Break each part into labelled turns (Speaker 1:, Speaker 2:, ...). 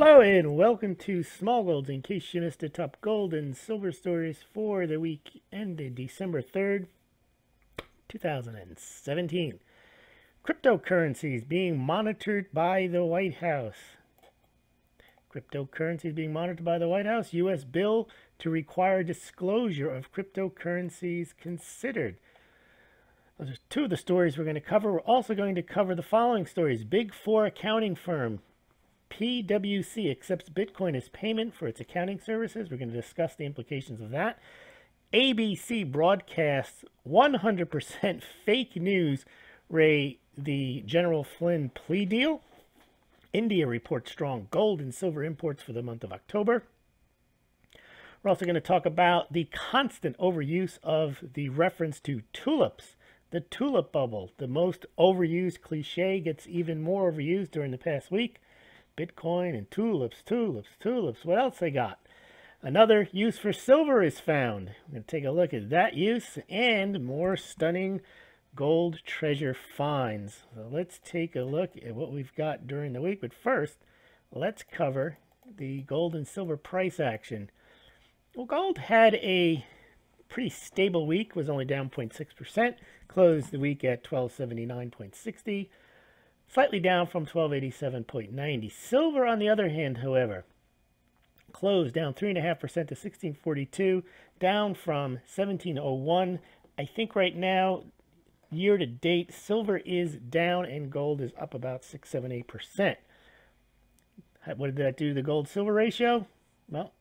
Speaker 1: Hello and welcome to Smaulgld. In case you missed the top gold and silver stories for the week ended December 3rd, 2017. Cryptocurrencies being monitored by the White House. Cryptocurrencies being monitored by the White House. U.S. bill to require disclosure of cryptocurrencies considered. Those are two of the stories we're going to cover. We're also going to cover the following stories. Big Four accounting firm PwC accepts Bitcoin as payment for its accounting services. We're going to discuss the implications of that. ABC broadcasts 100% fake news the General Flynn plea deal. India reports strong gold and silver imports for the month of October. We're also going to talk about the constant overuse of the reference to tulips. The tulip bubble, the most overused cliche, gets even more overused during the past week. Bitcoin and tulips, tulips, tulips. What else they got? Another use for silver is found. We're going to take a look at that use and more stunning gold treasure finds. So let's take a look at what we've got during the week. But first, let's cover the gold and silver price action. Well, gold had a pretty stable week, was only down 0.6%, closed the week at 1279.60. Slightly down from 1287.90. Silver, on the other hand, however, closed down 3.5% to 1642, down from 1701. I think right now, year to date, silver is down and gold is up about 6, 7, 8%. What did that do to the gold-silver ratio? Well,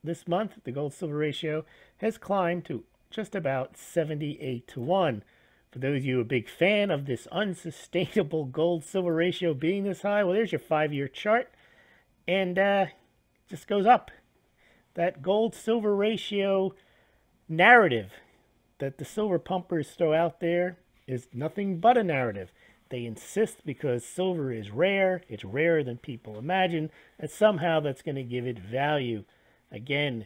Speaker 1: this month, the gold-silver ratio has climbed to just about 78 to 1. For those of you a big fan of this unsustainable gold-silver ratio being this high, well, there's your 5-year chart, and just goes up. That gold-silver ratio narrative that the silver pumpers throw out there is nothing but a narrative. They insist because silver is rare, it's rarer than people imagine, and somehow that's going to give it value. Again,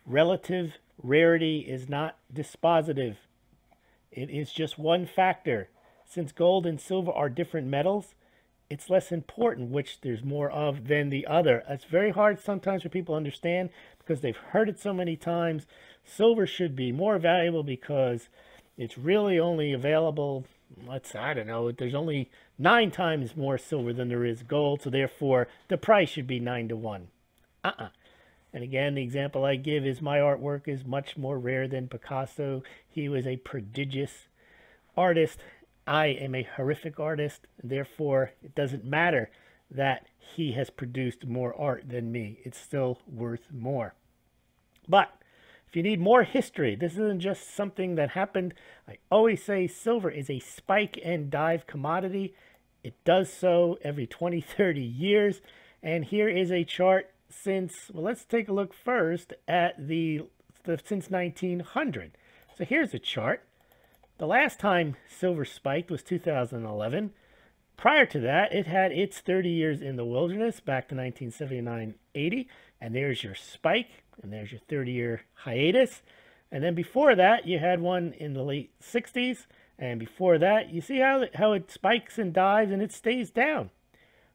Speaker 1: relative rarity is not dispositive. It is just one factor. Since gold and silver are different metals, it's less important which there's more of than the other. It's very hard sometimes for people to understand because they've heard it so many times. Silver should be more valuable because it's really only available, I don't know, there's only 9 times more silver than there is gold, so therefore the price should be 9 to 1. And again, the example I give is my artwork is much more rare than Picasso. He was a prodigious artist. I am a horrific artist. Therefore, it doesn't matter that he has produced more art than me. It's still worth more. But if you need more history, this isn't just something that happened. I always say silver is a spike and dive commodity. It does so every 20, 30 years. And here is a chart since, well, let's take a look first at since 1900. So here's a chart. The last time silver spiked was 2011. Prior to that, it had its 30 years in the wilderness back to 1979-80. And there's your spike, and there's your 30-year hiatus. And then before that, you had one in the late 60s. And before that, you see how it spikes and dives and it stays down.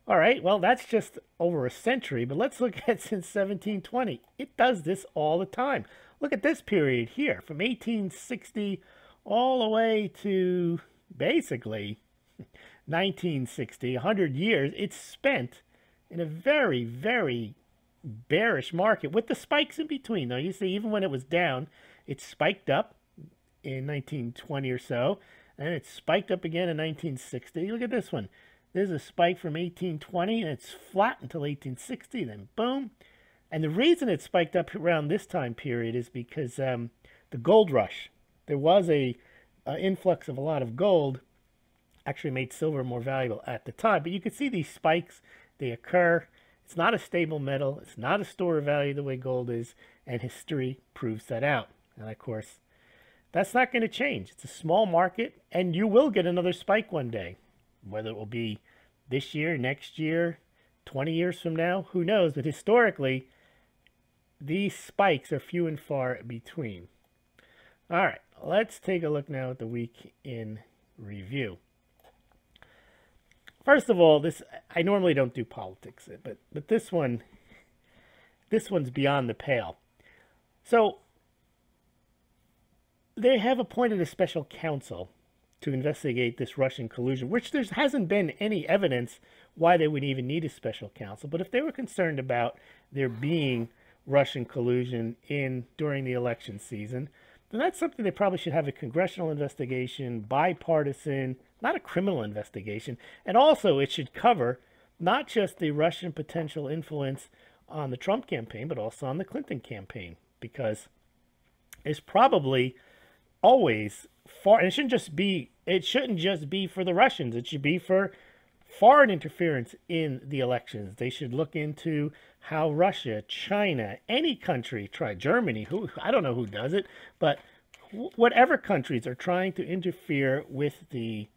Speaker 1: All right, well, that's just over a century, but let's look at since 1720. It does this all the time. Look at this period here, from 1860 all the way to basically 1960, 100 years. It's spent in a very, very bearish market with the spikes in between. Now, you see, even when it was down, it spiked up in 1920 or so, and it spiked up again in 1960. Look at this one. There's a spike from 1820, and it's flat until 1860, then boom. And the reason it spiked up around this time period is because the gold rush. There was a influx of a lot of gold, actually made silver more valuable at the time. But you can see these spikes, they occur. It's not a stable metal. It's not a store of value the way gold is, and history proves that out. And, of course, that's not going to change. It's a small market, and you will get another spike one day. Whether it will be this year, next year, 20 years from now, who knows? But historically, these spikes are few and far between. All right, let's take a look now at the week in review. first of all, I normally don't do politics, but this one's beyond the pale. So they have appointed a special counsel to investigate this Russian collusion, which there hasn't been any evidence why they would even need a special counsel. But if they were concerned about there being Russian collusion during the election season, then that's something they probably should have a congressional investigation, bipartisan, not a criminal investigation. And also it should cover not just the Russian potential influence on the Trump campaign, but also on the Clinton campaign, because it's probably always and it shouldn't just be for the Russians. It should be for foreign interference in the elections. They should look into how Russia, China, any country, Germany, I don't know who does it, but whatever countries are trying to interfere with the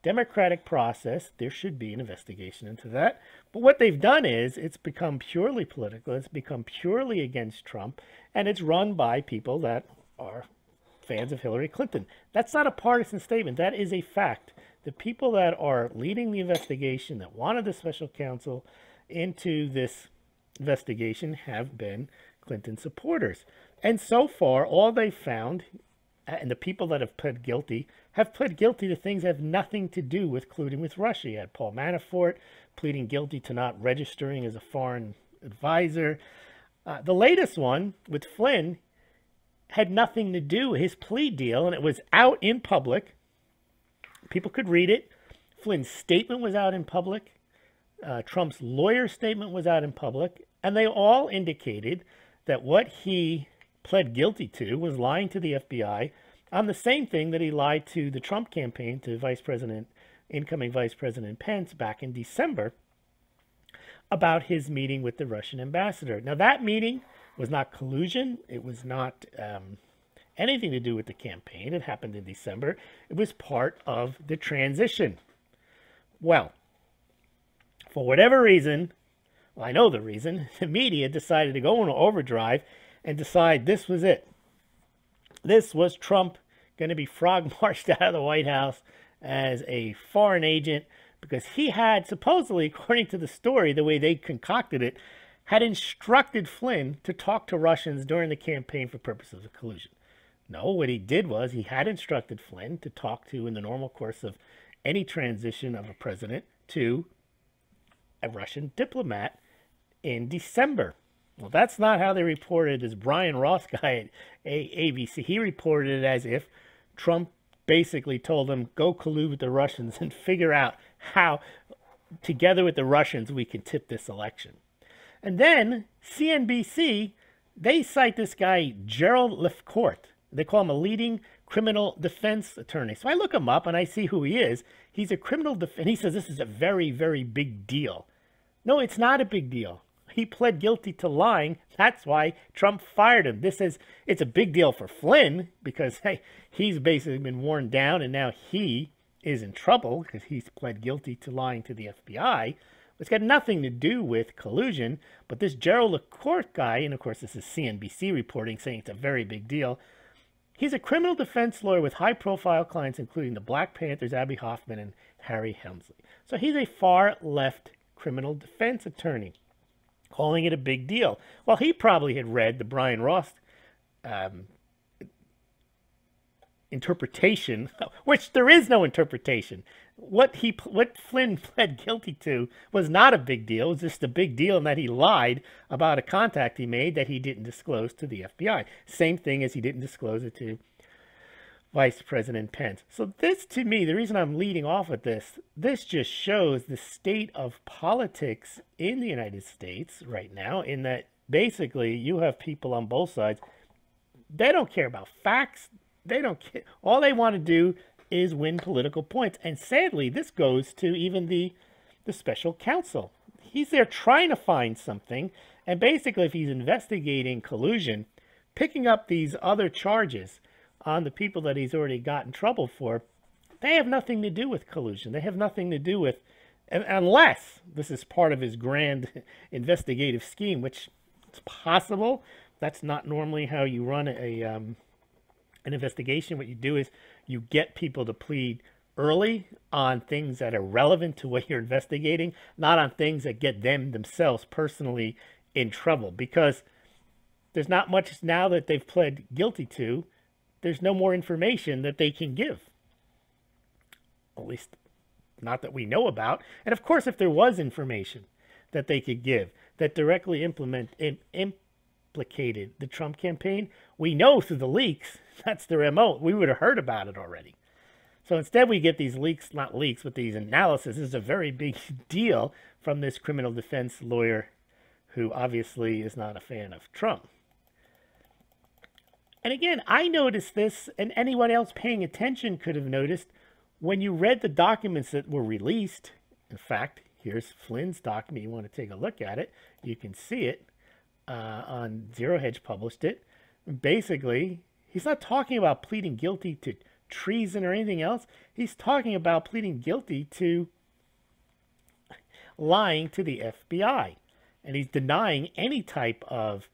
Speaker 1: democratic process, there should be an investigation into that. But what they've done is it's become purely political. It's become purely against Trump, and it's run by people that are fans of Hillary Clinton. That's not a partisan statement. That is a fact. The people that are leading the investigation, that wanted the special counsel into this investigation, have been Clinton supporters. And so far, all they've found, and the people that have pled guilty to things that have nothing to do with colluding with Russia. You had Paul Manafort pleading guilty to not registering as a foreign advisor. The latest one with Flynn had nothing to do with his plea deal, and it was out in public. People could read it. Flynn's statement was out in public. Trump's lawyer's statement was out in public, and they all indicated that what he pled guilty to was lying to the FBI on the same thing that he lied to the Trump campaign, to incoming Vice President Pence back in December, about his meeting with the Russian ambassador. Now, that meeting was not collusion. It was not anything to do with the campaign. It happened in December. It was part of the transition. Well, for whatever reason, well, I know the reason, the media decided to go into overdrive and decide this was it. This was Trump going to be frog-marched out of the White House as a foreign agent, because he had supposedly, according to the story, the way they concocted it, had instructed Flynn to talk to Russians during the campaign for purposes of collusion. No, what he did was he had instructed Flynn to talk to, in the normal course of any transition of a president, to a Russian diplomat in December. Well, that's not how they reported it. As Brian Ross guy at ABC, he reported it as if Trump basically told him, go collude with the Russians and figure out how, together with the Russians, we can tip this election. And then CNBC, they cite this guy, Gerald Lefcourt. They call him a leading criminal defense attorney. So I look him up and I see who he is. He's a criminal defense. He says this is a very, very big deal. No, it's not a big deal. He pled guilty to lying. That's why Trump fired him. It's a big deal for Flynn, because hey, he's basically been worn down and now he is in trouble because he's pled guilty to lying to the FBI. It's got nothing to do with collusion. But this Gerald LaCourte guy, and of course this is CNBC reporting, saying it's a very big deal. He's a criminal defense lawyer with high-profile clients, including the Black Panthers, Abby Hoffman, and Harry Helmsley. So he's a far-left criminal defense attorney, calling it a big deal. Well, he probably had read the Brian Ross interpretation, which there is no interpretation. What Flynn pled guilty to was not a big deal. It was just a big deal in that he lied about a contact he made that he didn't disclose to the FBI. Same thing as he didn't disclose it to Vice President Pence. So this, to me, the reason I'm leading off with this just shows the state of politics in the United States right now, in that basically you have people on both sides. They don't care about facts. They don't care. All they want to do is win political points. And sadly, this goes to even the special counsel. He's there trying to find something. And basically, if he's investigating collusion, picking up these other charges on the people that he's already got in trouble for, they have nothing to do with collusion. They have nothing to do with, unless this is part of his grand investigative scheme, which it's possible. That's not normally how you run an investigation. What you do is you get people to plead early on things that are relevant to what you're investigating, not on things that get them themselves personally in trouble, because there's not much now that they've pled guilty to. There's no more information that they can give, at least not that we know about. And of course, if there was information that they could give that directly implicated the Trump campaign, we know through the leaks that's their MO. We would have heard about it already. So instead we get these leaks, not leaks, but these analysis. This is a very big deal from this criminal defense lawyer who obviously is not a fan of Trump. And again, I noticed this, and anyone else paying attention could have noticed, when you read the documents that were released. In fact, here's Flynn's document. You want to take a look at it. You can see it on Zero Hedge published it. Basically, he's not talking about pleading guilty to treason or anything else. He's talking about pleading guilty to lying to the FBI. And he's denying any type of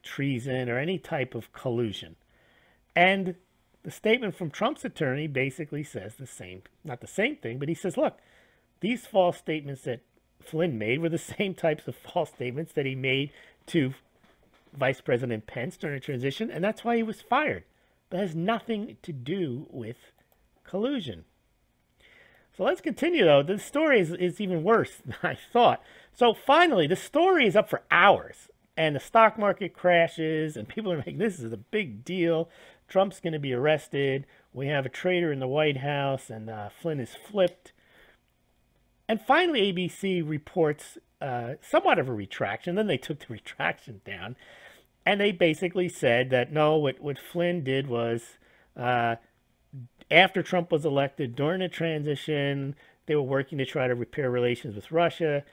Speaker 1: treason or any type of collusion. And the statement from Trump's attorney basically says the same, not the same thing, but he says, look, these false statements that Flynn made were the same types of false statements that he made to Vice President Pence during the transition, and that's why he was fired. But it has nothing to do with collusion. So let's continue, though. The story is even worse than I thought. So finally, the story is up for hours, and the stock market crashes, and people are like, this is a big deal. Trump's going to be arrested. We have a traitor in the White House, and Flynn is flipped. And finally, ABC reports somewhat of a retraction. Then they took the retraction down. And they basically said that, no, what Flynn did was, after Trump was elected, during the transition, they were working to try to repair relations with Russia.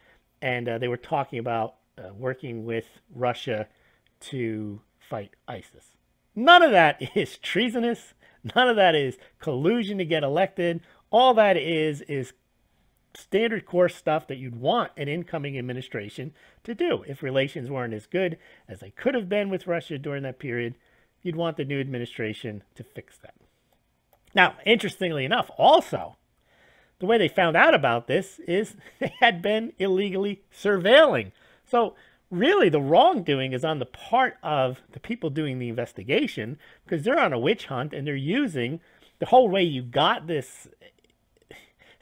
Speaker 1: And they were talking about working with Russia to fight ISIS. None of that is treasonous. None of that is collusion to get elected. All that is standard course stuff that you'd want an incoming administration to do. If relations weren't as good as they could have been with Russia during that period, you'd want the new administration to fix that. Now, interestingly enough, also, the way they found out about this is they had been illegally surveilling. So really the wrongdoing is on the part of the people doing the investigation, because they're on a witch hunt and they're using the whole way you got this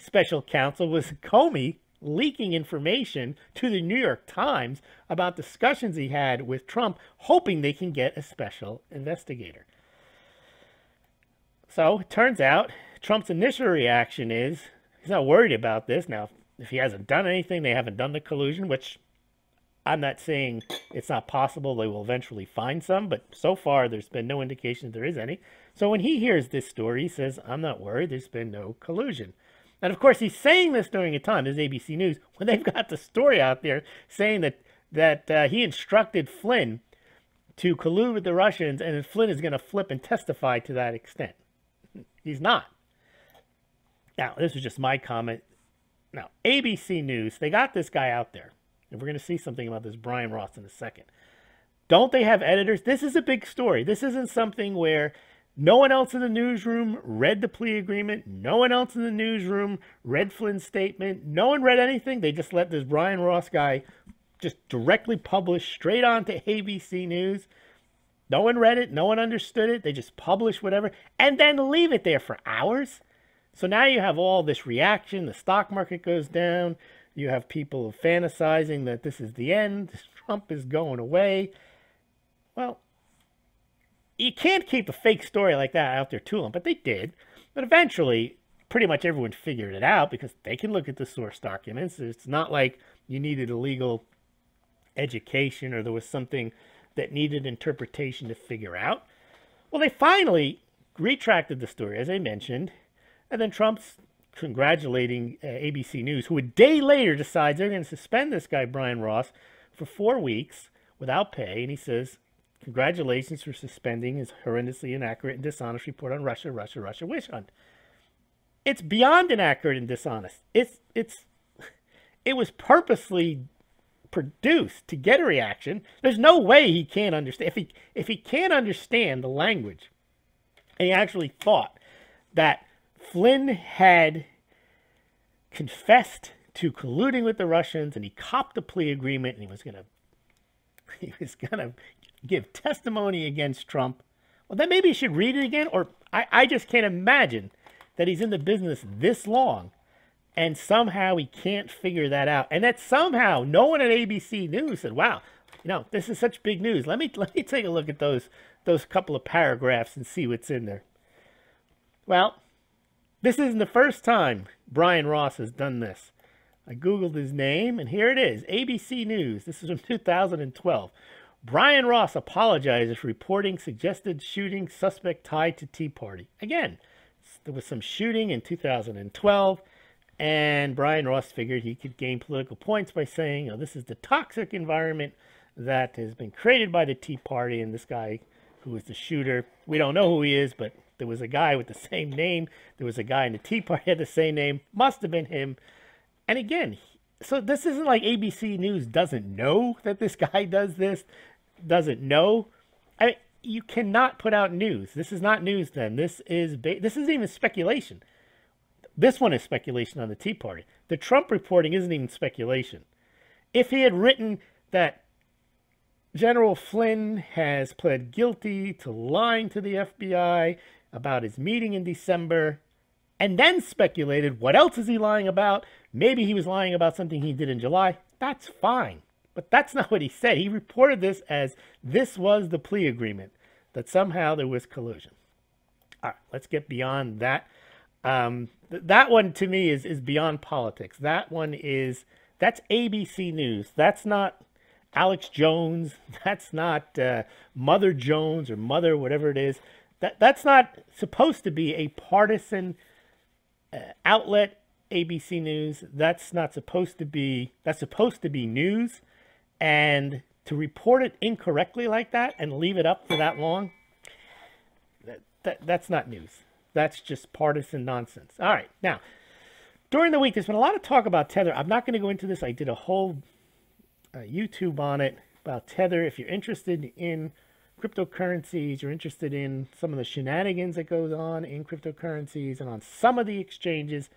Speaker 1: special counsel was Comey leaking information to the New York Times about discussions he had with Trump, hoping they can get a special investigator. So it turns out Trump's initial reaction is he's not worried about this. Now, if he hasn't done anything, they haven't done the collusion, which I'm not saying it's not possible they will eventually find some, but so far there's been no indication there is any. So when he hears this story, he says, I'm not worried, there's been no collusion. And of course, he's saying this during a time, this is ABC News, when they've got the story out there saying that he instructed Flynn to collude with the Russians, and Flynn is going to flip and testify to that extent. He's not. Now, this is just my comment. Now, ABC News, they got this guy out there. And we're going to see something about this Brian Ross in a second. Don't they have editors? This is a big story. This isn't something where no one else in the newsroom read the plea agreement. No one else in the newsroom read Flynn's statement. No one read anything. They just let this Brian Ross guy just directly publish straight on to ABC News. No one read it. No one understood it. They just publish whatever and then leave it there for hours. So now you have all this reaction. The stock market goes down. You have people fantasizing that this is the end. Trump is going away. Well, you can't keep a fake story like that out there too long, but they did. But eventually, pretty much everyone figured it out because they can look at the source documents. It's not like you needed a legal education or there was something that needed interpretation to figure out. Well, they finally retracted the story, as I mentioned, and then Trump's congratulating ABC News, who a day later decides they're going to suspend this guy, Brian Ross, for 4 weeks without pay. And he says, congratulations for suspending his horrendously inaccurate and dishonest report on Russia witch hunt. It's beyond inaccurate and dishonest. It was purposely produced to get a reaction. There's no way he can't understand. If he can't understand the language, and he actually thought that Flynn had confessed to colluding with the Russians, and he copped a plea agreement, and he was gonna give testimony against Trump. Well, then maybe you should read it again, or I just can't imagine that he's in the business this long and somehow he can't figure that out. And that somehow no one at ABC News said, wow, this is such big news. Let me take a look at those couple of paragraphs and see what's in there. Well, this isn't the first time Brian Ross has done this. I Googled his name, and here it is, ABC News. This is from 2012. Brian Ross apologizes for reporting suggested shooting suspect tied to Tea Party. Again, there was some shooting in 2012, and Brian Ross figured he could gain political points by saying, this is the toxic environment that has been created by the Tea Party, and this guy who was the shooter, we don't know who he is, but there was a guy with the same name. There was a guy in the Tea Party had the same name. Must have been him. And again, so this isn't like ABC News doesn't know that this guy does this, doesn't know. You cannot put out news. This is not news then. This isn't even speculation. This one is speculation on the Tea Party. The Trump reporting isn't even speculation. If he had written that General Flynn has pled guilty to lying to the FBI about his meeting in December, and then speculated, what else is he lying about? Maybe he was lying about something he did in July. That's fine. But that's not what he said. He reported this as this was the plea agreement, that somehow there was collusion. All right, let's get beyond that. That one to me is beyond politics. That's ABC News. That's not Alex Jones. That's not Mother Jones or Mother, whatever it is. That's not supposed to be a partisan outlet, ABC News. That's supposed to be news, and to report it incorrectly like that and leave it up for that long, that's not news. That's just partisan nonsense. All right, now, during the week, there's been a lot of talk about Tether. I'm not going to go into this. I did a whole YouTube on it about Tether. If you're interested in cryptocurrencies, you're interested in some of the shenanigans that goes on in cryptocurrencies and on some of the exchanges,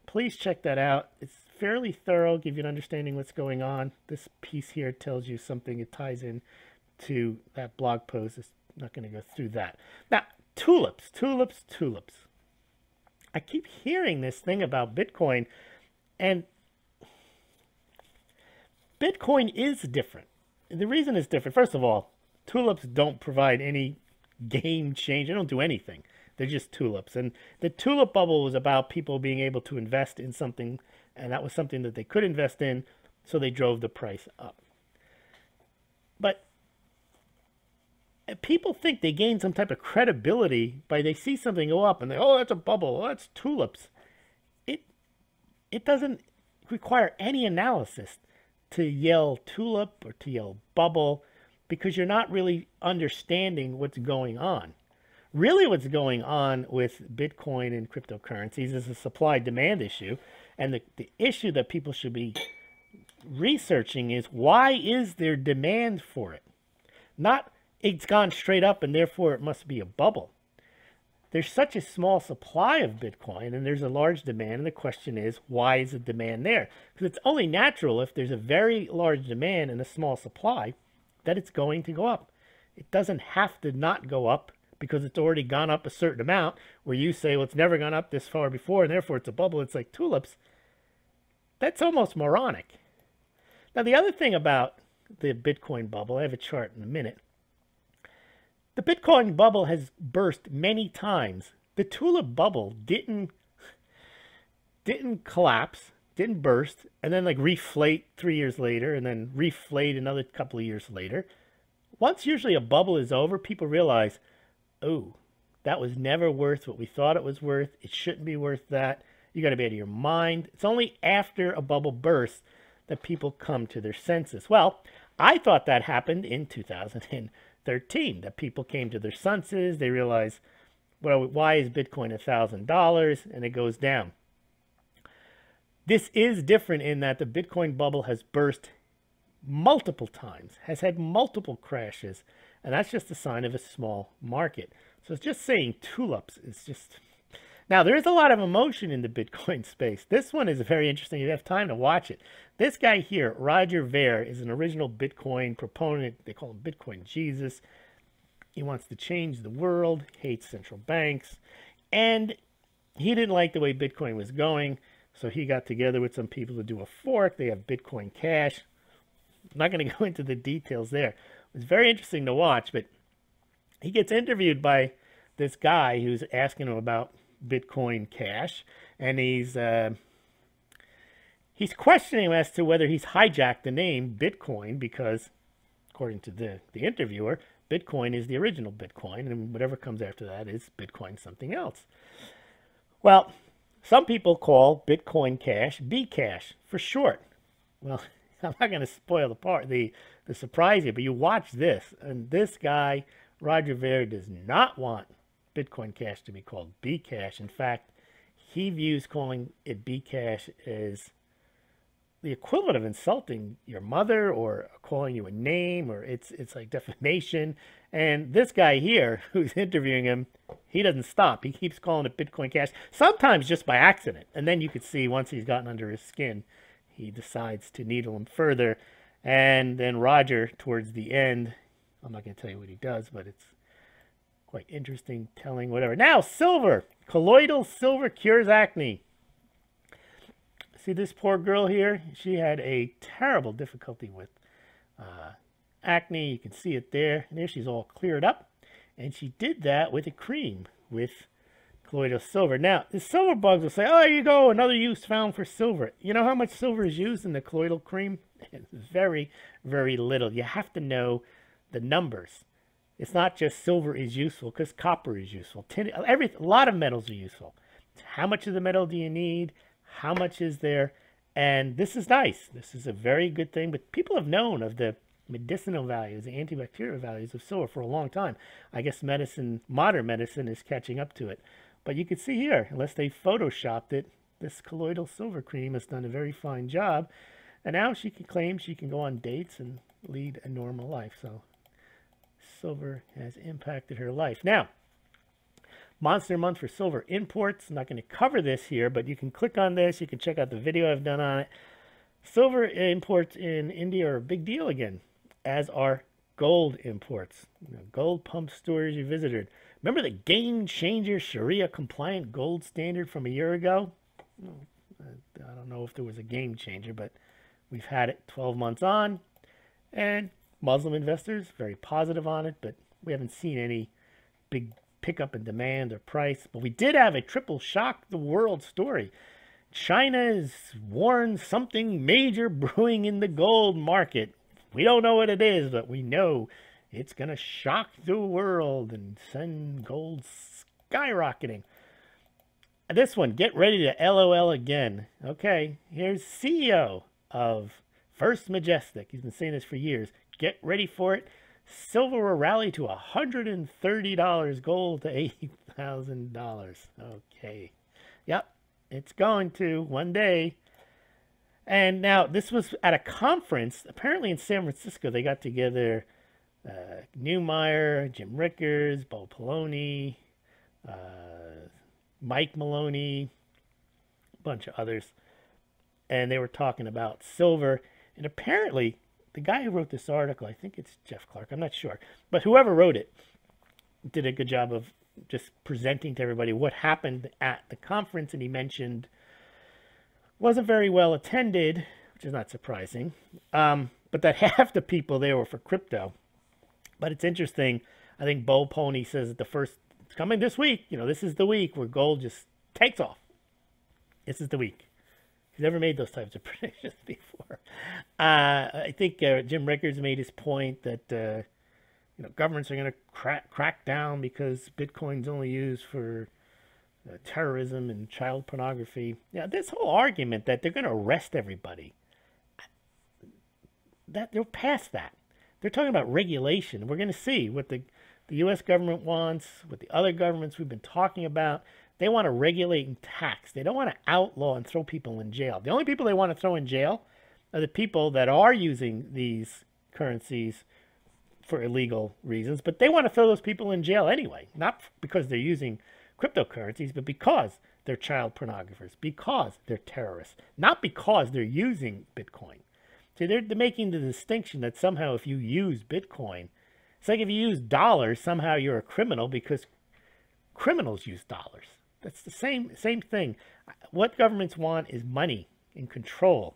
Speaker 1: please check that out. It's fairly thorough, give you an understanding what's going on. This piece here tells you something. It ties in to that blog post. I'm not going to go through that. Now, tulips. I keep hearing this thing about Bitcoin, and Bitcoin is different. The reason it's different, first of all, tulips don't provide any game change. They don't do anything. They're just tulips. And the tulip bubble was about people being able to invest in something, and that was something that they could invest in, so they drove the price up. But people think they gain some type of credibility by they see something go up and they, oh, that's a bubble, oh, that's tulips. It doesn't require any analysis to yell tulip or to yell bubble, because you're not really understanding what's going on. Really what's going on with Bitcoin and cryptocurrencies is a supply-demand issue. And the issue that people should be researching is, why is there demand for it? Not it's gone straight up and therefore it must be a bubble. There's such a small supply of Bitcoin and there's a large demand. And the question is, why is the demand there? Because it's only natural, if there's a very large demand and a small supply, that it's going to go up. It doesn't have to not go up because it's already gone up a certain amount, where you say, well, it's never gone up this far before and therefore it's a bubble. It's like tulips. That's almost moronic. Now, the other thing about the Bitcoin bubble, I have a chart in a minute. The Bitcoin bubble has burst many times. The tulip bubble didn't collapse, didn't burst, and then like reflate 3 years later, and then reflate another couple of years later. Once usually a bubble is over, people realize, oh, that was never worth what we thought it was worth. It shouldn't be worth that. You got to be out of your mind. It's only after a bubble bursts that people come to their senses. Well, I thought that happened in 2013, that people came to their senses. They realized, well, why is Bitcoin $1,000? And it goes down. This is different in that the Bitcoin bubble has burst multiple times, has had multiple crashes, and that's just a sign of a small market. So it's just saying tulips is just, Now, there is a lot of emotion in the Bitcoin space. This one is very interesting. You have time to watch it. This guy here, Roger Ver, is an original Bitcoin proponent. They call him Bitcoin Jesus. He wants to change the world, hates central banks, and he didn't like the way Bitcoin was going, so he got together with some people to do a fork. They have Bitcoin Cash. I'm not going to go into the details there. It was very interesting to watch, but he gets interviewed by this guy who's asking him about Bitcoin Cash, and he's questioning him as to whether he's hijacked the name Bitcoin, because according to the interviewer, Bitcoin is the original Bitcoin, and whatever comes after that is Bitcoin something else. Well, some people call Bitcoin Cash Bcash for short. Well, I'm not going to spoil the surprise here, but you watch this, and this guy, Roger Ver, does not want Bitcoin Cash to be called Bcash. In fact, he views calling it Bcash as the equivalent of insulting your mother or calling you a name, or it's like defamation. And this guy here who's interviewing him, he doesn't stop. He keeps calling it Bitcoin Cash, sometimes just by accident. And then you could see once he's gotten under his skin, he decides to needle him further. And then Roger, towards the end, I'm not going to tell you what he does, but it's quite interesting, telling, whatever. Now, silver. Colloidal silver cures acne. See this poor girl here? She had a terrible difficulty with acne. You can see it there. And there she's all cleared up. And she did that with a cream with colloidal silver. Now, the silver bugs will say, oh, there you go, another use found for silver. You know how much silver is used in the colloidal cream? It's very, very little. You have to know the numbers. It's not just silver is useful, because copper is useful. A lot of metals are useful. How much of the metal do you need? How much is there? And this is nice. This is a very good thing. But people have known of the medicinal values, the antibacterial values of silver for a long time. I guess modern medicine is catching up to it. But you can see here, unless they photoshopped it, this colloidal silver cream has done a very fine job. And now she can claim she can go on dates and lead a normal life. So silver has impacted her life. Now, Monster Month for silver imports. I'm not going to cover this here, but you can click on this. You can check out the video I've done on it. Silver imports in India are a big deal again, as are gold imports. Gold pump stores you visited. Remember the game changer Sharia compliant gold standard from a year ago? I don't know if there was a game changer, but we've had it 12 months on, and Muslim investors very positive on it, but we haven't seen any big pickup in demand or price. But we did have a triple shock the world story. China has warned something major brewing in the gold market. We don't know what it is, but we know it's going to shock the world and send gold skyrocketing. This one, get ready to LOL again. Okay, here's CEO of First Majestic. He's been saying this for years. Get ready for it. Silver will rally to $130. Gold to $80,000. Okay. Yep. It's going to one day. And now this was at a conference, apparently in San Francisco. They got together Newmeyer, Jim Rickards, Bo Poloni, Mike Maloney, a bunch of others. And they were talking about silver. And apparently, the guy who wrote this article, I think it's Jeff Clark, I'm not sure. But whoever wrote it did a good job of just presenting to everybody what happened at the conference. And he mentioned wasn't very well attended, which is not surprising. But that half the people there were for crypto. But it's interesting. I think Bo Pony says that it's coming this week. You know, this is the week where gold just takes off. This is the week. He's never made those types of predictions before. I think Jim Rickards made his point that governments are going to crack down because Bitcoin's only used for terrorism and child pornography. Yeah, this whole argument that they're going to arrest everybody, that they're past that. They're talking about regulation. We're going to see what the U.S. government wants, what the other governments we've been talking about. They want to regulate and tax. They don't want to outlaw and throw people in jail. The only people they want to throw in jail are the people that are using these currencies for illegal reasons. But they want to throw those people in jail anyway, not because they're using cryptocurrencies, but because they're child pornographers, because they're terrorists, not because they're using Bitcoin. See, they're making the distinction that somehow if you use Bitcoin, it's like if you use dollars, somehow you're a criminal because criminals use dollars. That's the same thing. What governments want is money and control.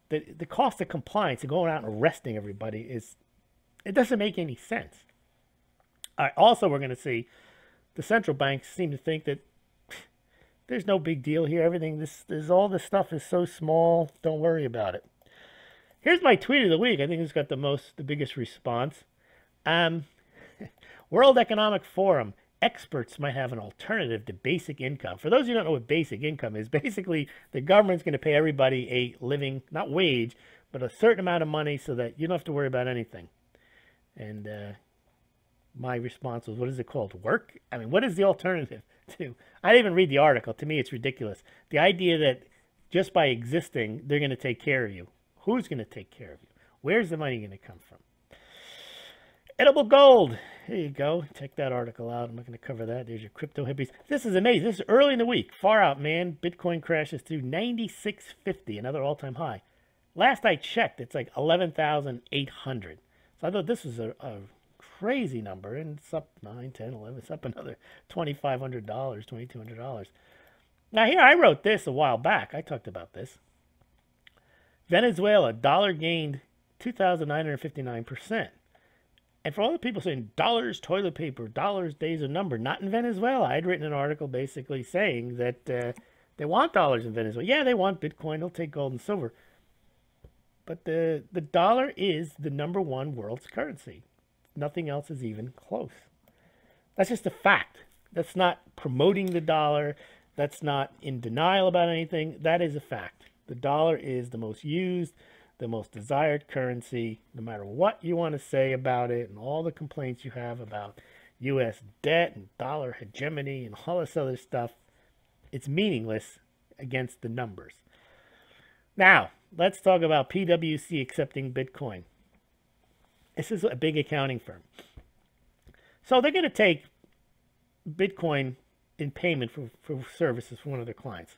Speaker 1: The cost of compliance and going out and arresting everybody it doesn't make any sense. All right, also, we're going to see the central banks seem to think that there's no big deal here. All this stuff is so small. Don't worry about it. Here's my tweet of the week. I think it's got the biggest response. World Economic Forum. Experts might have an alternative to basic income. For those of you who don't know what basic income is, basically the government's going to pay everybody a living, not wage, but a certain amount of money so that you don't have to worry about anything. And my response was, what is it called? Work? I mean, what is the alternative to? I didn't even read the article. To me, it's ridiculous. The idea that just by existing, they're going to take care of you. Who's going to take care of you? Where's the money going to come from? Edible gold. There you go. Check that article out. I'm not going to cover that. There's your crypto hippies. This is amazing. This is early in the week. Far out, man. Bitcoin crashes through 96.50, another all-time high. Last I checked, it's like 11,800. So I thought this was a crazy number, and it's up 9, 10, 11. It's up another $2,500, $2,200. Now, here, I wrote this a while back. I talked about this. Venezuela, dollar gained 2,959%. And for all the people saying, dollars, toilet paper, dollars, days of number, not in Venezuela. I'd written an article basically saying that they want dollars in Venezuela. Yeah, they want Bitcoin. They'll take gold and silver. But the dollar is the #1 world's currency. Nothing else is even close. That's just a fact. That's not promoting the dollar. That's not in denial about anything. That is a fact. The dollar is the most used, the most desired currency, no matter what you want to say about it and all the complaints you have about U.S. debt and dollar hegemony and all this other stuff. It's meaningless against the numbers. Now, let's talk about PwC accepting Bitcoin. This is a big accounting firm. So they're going to take Bitcoin in payment for services for one of their clients.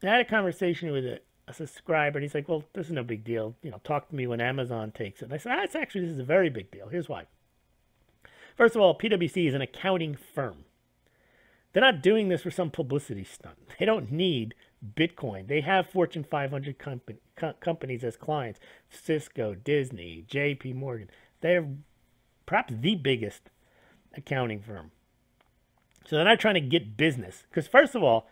Speaker 1: I had a conversation with a subscriber, and he's like, well, this is no big deal. You know, talk to me when Amazon takes it. And I said, this is a very big deal. Here's why. First of all, PwC is an accounting firm. They're not doing this for some publicity stunt. They don't need Bitcoin. They have Fortune 500 companies as clients. Cisco, Disney, JP Morgan. They're perhaps the biggest accounting firm. So they're not trying to get business. Because first of all,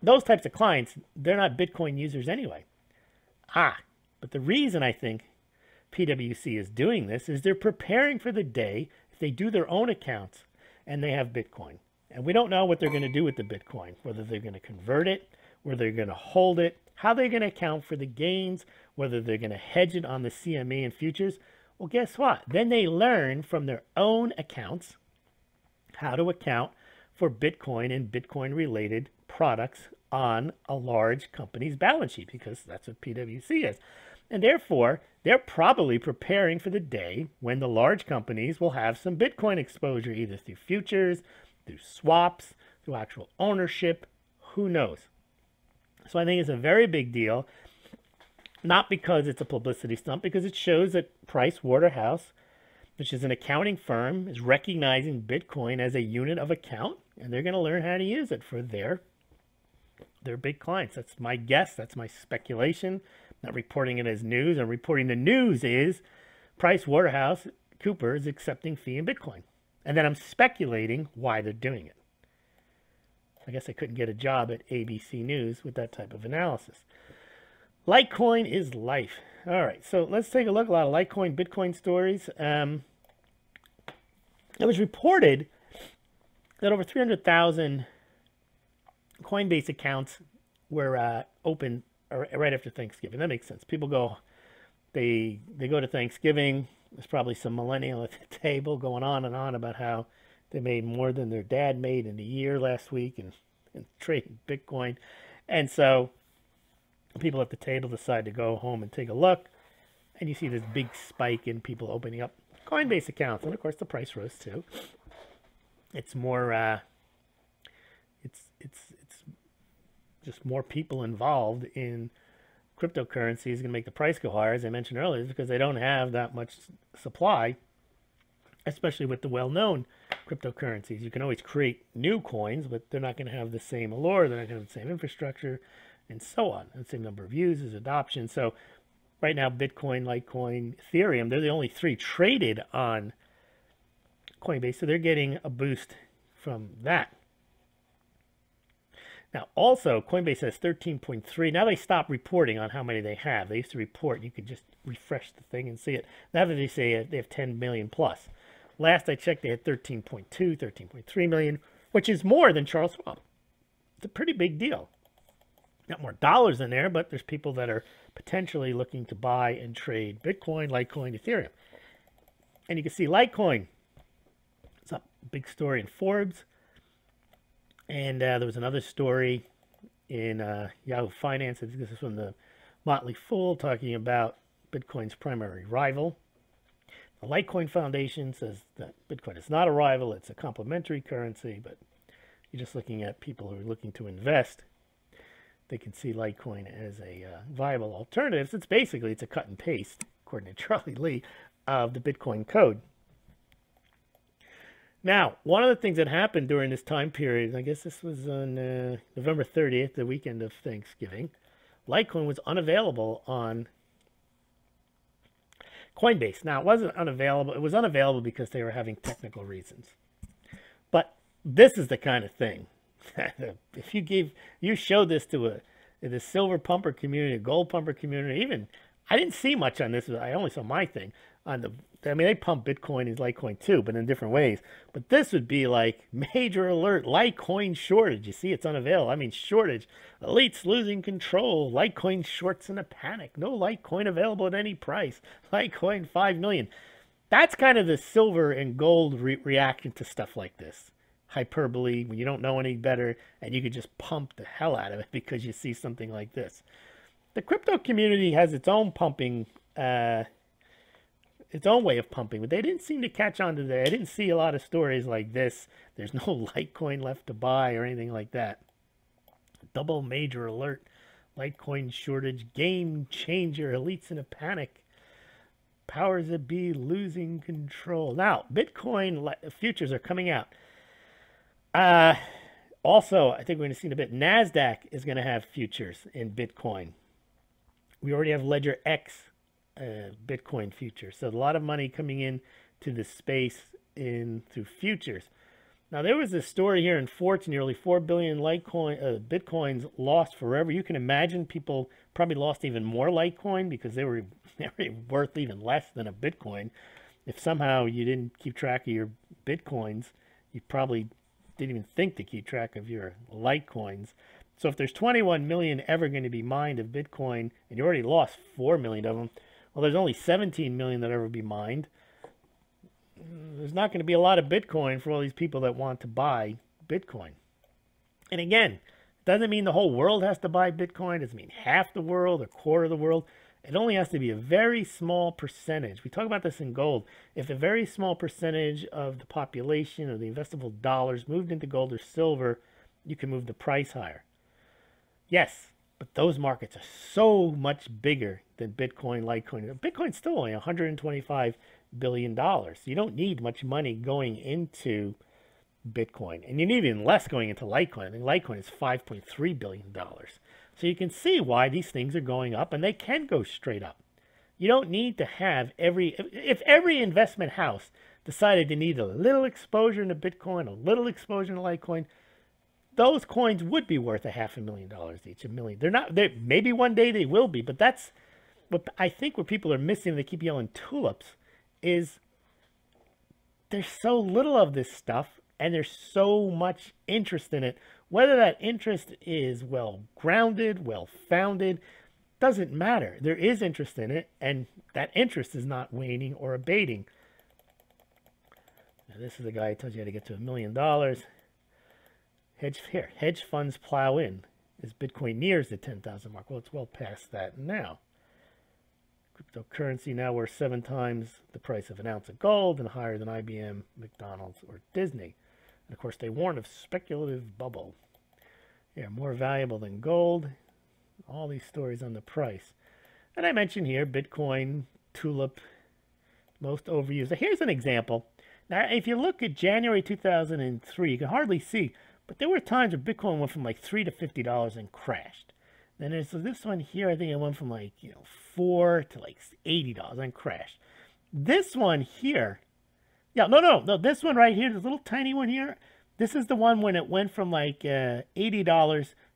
Speaker 1: those types of clients, they're not Bitcoin users anyway. But the reason I think PwC is doing this is they're preparing for the day if they do their own accounts and they have Bitcoin. And we don't know what they're going to do with the Bitcoin, whether they're going to convert it, whether they're going to hold it, how they're going to account for the gains, whether they're going to hedge it on the CME and futures. Well, guess what? Then they learn from their own accounts how to account for Bitcoin and Bitcoin-related products on a large company's balance sheet, because that's what PwC is. And therefore, they're probably preparing for the day when the large companies will have some Bitcoin exposure, either through futures, through swaps, through actual ownership, who knows? So I think it's a very big deal, not because it's a publicity stunt, because it shows that Price Waterhouse, which is an accounting firm, is recognizing Bitcoin as a unit of account, and they're going to learn how to use it for their big clients. That's my guess. That's my speculation. I'm not reporting it as news. I'm reporting the news is Price Waterhouse Cooper is accepting fee in Bitcoin. And then I'm speculating why they're doing it. I guess I couldn't get a job at ABC News with that type of analysis. Litecoin is life. All right, so let's take a look at a lot of Litecoin, Bitcoin stories. It was reported that over 300,000 Coinbase accounts were open right after Thanksgiving. That makes sense. People go, they go to Thanksgiving. There's probably some millennial at the table going on and on about how they made more than their dad made in a year last week and trading Bitcoin. And so people at the table decide to go home and take a look. And you see this big spike in people opening up Coinbase accounts. And, of course, the price rose, too. It's more it's just more people involved in cryptocurrency is going to make the price go higher, as I mentioned earlier, because they don't have that much supply, especially with the well-known cryptocurrencies. You can always create new coins, but they're not going to have the same allure, they're not going to have the same infrastructure, and so on, the same number of users, adoption. So right now, Bitcoin, Litecoin, Ethereum, they're the only three traded on Coinbase, so they're getting a boost from that. Now, also, Coinbase has 13.3. Now they stopped reporting on how many they have. They used to report. You could just refresh the thing and see it. Now that they say they have 10 million plus. Last I checked, they had 13.2, 13.3 million, which is more than Charles Schwab. It's a pretty big deal. Not more dollars in there, but there's people that are potentially looking to buy and trade Bitcoin, Litecoin, Ethereum. And you can see Litecoin. It's a big story in Forbes. And there was another story in Yahoo Finance. I think this is from the Motley Fool, talking about Bitcoin's primary rival. The Litecoin Foundation says that Bitcoin is not a rival. It's a complementary currency. But you're just looking at people who are looking to invest. They can see Litecoin as a viable alternative. Since basically it's a cut and paste, according to Charlie Lee, of the Bitcoin code. Now, one of the things that happened during this time period, I guess this was on November 30th, the weekend of Thanksgiving, Litecoin was unavailable on Coinbase. Now, it wasn't unavailable. It was unavailable because they were having technical reasons. But this is the kind of thing. If you showed this to the silver pumper community, gold pumper community, even, I didn't see much on this. I only saw my thing. I mean, they pump Bitcoin and Litecoin too, but in different ways. But this would be like major alert, Litecoin shortage. You see, it's unavailable. I mean, shortage. Elites losing control. Litecoin shorts in a panic. No Litecoin available at any price. Litecoin 5 million. That's kind of the silver and gold reaction to stuff like this. Hyperbole, when you don't know any better, and you could just pump the hell out of it because you see something like this. The crypto community has its own pumping, its own way of pumping, but they didn't seem to catch on to that. I didn't see a lot of stories like this. There's no Litecoin left to buy or anything like that. Double major alert, Litecoin shortage, game changer, elites in a panic, powers that be losing control. Now, Bitcoin futures are coming out. Also, I think we're going to see in a bit, NASDAQ is going to have futures in Bitcoin. We already have Ledger X Bitcoin futures. So a lot of money coming in to this space through futures. Now, there was this story here in Fortune, nearly 4 billion Bitcoins lost forever. You can imagine people probably lost even more Litecoin because they were worth even less than a Bitcoin. If somehow you didn't keep track of your Bitcoins, you probably didn't even think to keep track of your Litecoins. So if there's 21 million ever going to be mined of Bitcoin, and you already lost 4 million of them, well, there's only 17 million that ever be mined. There's not going to be a lot of Bitcoin for all these people that want to buy Bitcoin. And again, it doesn't mean the whole world has to buy Bitcoin. It doesn't mean half the world or quarter of the world. It only has to be a very small percentage. We talk about this in gold. If a very small percentage of the population or the investable dollars moved into gold or silver, you can move the price higher. Yes, but those markets are so much bigger than Bitcoin, Litecoin. Bitcoin's still only $125 billion. You don't need much money going into Bitcoin. And you need even less going into Litecoin. I think Litecoin is $5.3 billion. So you can see why these things are going up, and they can go straight up. You don't need to have if every investment house decided to need a little exposure into Bitcoin, a little exposure into Litecoin, those coins would be worth $500,000 each, $1 million. They're not, maybe one day they will be, but that's what I think what people are missing. They keep yelling tulips is there's so little of this stuff, and there's so much interest in it. Whether that interest is well-grounded, well-founded, doesn't matter. There is interest in it, and that interest is not waning or abating. Now, this is a guy who tells you how to get to $1 million. Hedge funds plow in as Bitcoin nears the 10,000 mark. Well, it's well past that now. Cryptocurrency now worth 7 times the price of an ounce of gold and higher than IBM, McDonald's, or Disney. And of course, they warn of speculative bubble. Yeah, more valuable than gold. All these stories on the price. And I mentioned here, Bitcoin, tulip, most overused. Now, here's an example. Now, if you look at January 2003, you can hardly see, but there were times where Bitcoin went from like $3 to $50 and crashed. Then there's this one here, I think it went from like, $4 to like $80 and crashed. This one here, yeah, no, this one right here, this little tiny one here, this is the one when it went from like $80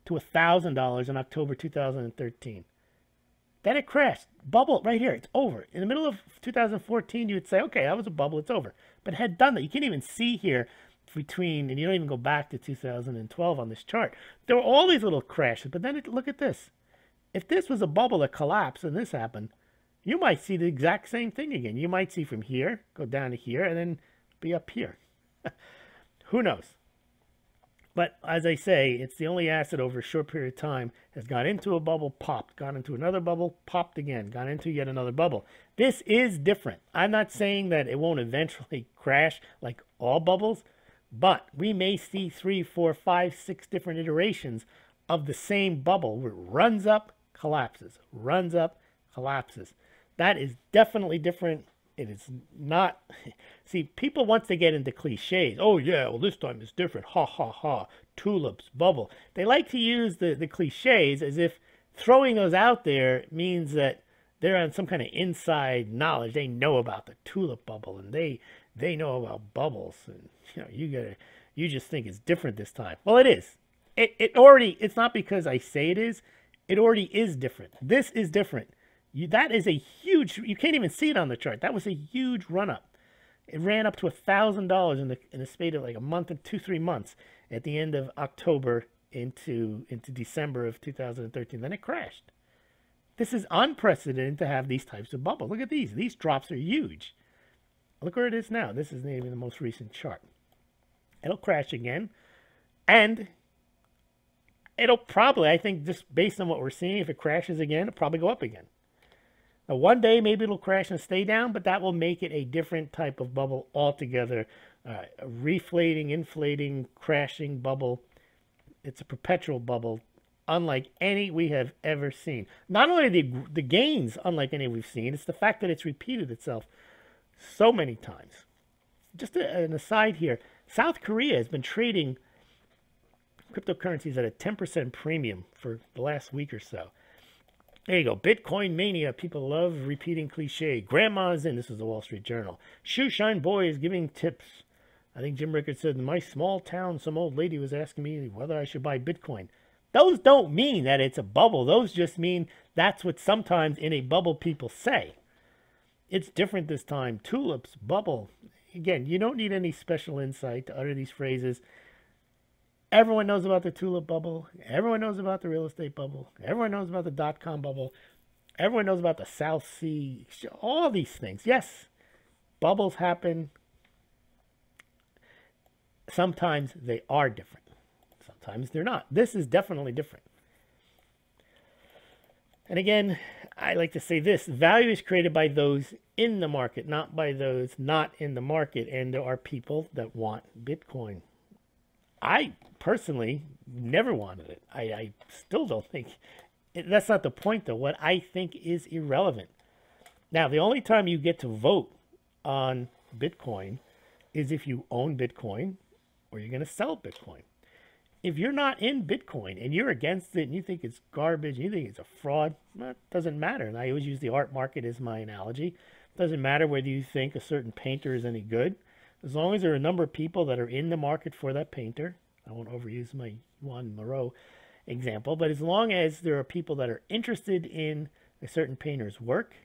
Speaker 1: to $1,000 in October 2013. Then it crashed. Bubble right here. It's over. In the middle of 2014, you would say, okay, that was a bubble. It's over. But it had done that. You can't even see here between, and you don't even go back to 2012 on this chart. There were all these little crashes. But then look at this. If this was a bubble that collapsed and this happened, you might see the exact same thing again. You might see from here, go down to here, and then be up here. Who knows? But as I say, it's the only asset over a short period of time has gone into a bubble, popped, gone into another bubble, popped again, gone into yet another bubble. This is different. I'm not saying that it won't eventually crash like all bubbles, but we may see 3, 4, 5, 6 different iterations of the same bubble where it runs up, collapses, runs up, collapses. That is definitely different. It is not. See, people, once they get into cliches, oh yeah, well this time it's different, ha ha ha, tulips, bubble. They like to use the cliches as if throwing those out there means that they're on some kind of inside knowledge. They know about the tulip bubble and they know about bubbles, and you just think it's different this time. Well, it is. It's not because I say it is. It already is different. This is different. That is a huge, you can't even see it on the chart. That was a huge run up. It ran up to $1,000 in the space of like a month and 2-3 months at the end of October into December of 2013. Then it crashed. This is unprecedented to have these types of bubbles. Look at these. These drops are huge. Look where it is now. This is maybe the most recent chart. It'll crash again. And it'll probably, I think, just based on what we're seeing, if it crashes again, it'll probably go up again. Now, one day, maybe it'll crash and stay down, but that will make it a different type of bubble altogether. A reflating, inflating, crashing bubble. It's a perpetual bubble, unlike any we have ever seen. Not only the gains, unlike any we've seen, it's the fact that it's repeated itself so many times. Just an aside here, South Korea has been trading cryptocurrencies at a 10% premium for the last week or so. There you go. Bitcoin mania. People love repeating cliche. Grandma's in. This is the Wall Street Journal. Shoeshine boy is giving tips. I think Jim Rickard said, in my small town, some old lady was asking me whether I should buy Bitcoin. Those don't mean that it's a bubble. Those just mean that's what sometimes in a bubble people say. It's different this time. Tulips, bubble. Again, you don't need any special insight to utter these phrases. Everyone knows about the tulip bubble. Everyone knows about the real estate bubble. Everyone knows about the dot-com bubble. Everyone knows about the South Sea. All these things. Yes, bubbles happen. Sometimes they are different. Sometimes they're not. This is definitely different. And again, I like to say this. Value is created by those in the market, not by those not in the market. And there are people that want Bitcoin. I personally never wanted it. I still don't think. That's not the point, though. What I think is irrelevant. Now, the only time you get to vote on Bitcoin is if you own Bitcoin or you're going to sell Bitcoin. If you're not in Bitcoin and you're against it and you think it's garbage, and you think it's a fraud, well, it doesn't matter. And I always use the art market as my analogy. It doesn't matter whether you think a certain painter is any good. As long as there are a number of people that are in the market for that painter, I won't overuse my Juan Moreau example, but as long as there are people that are interested in a certain painter's work,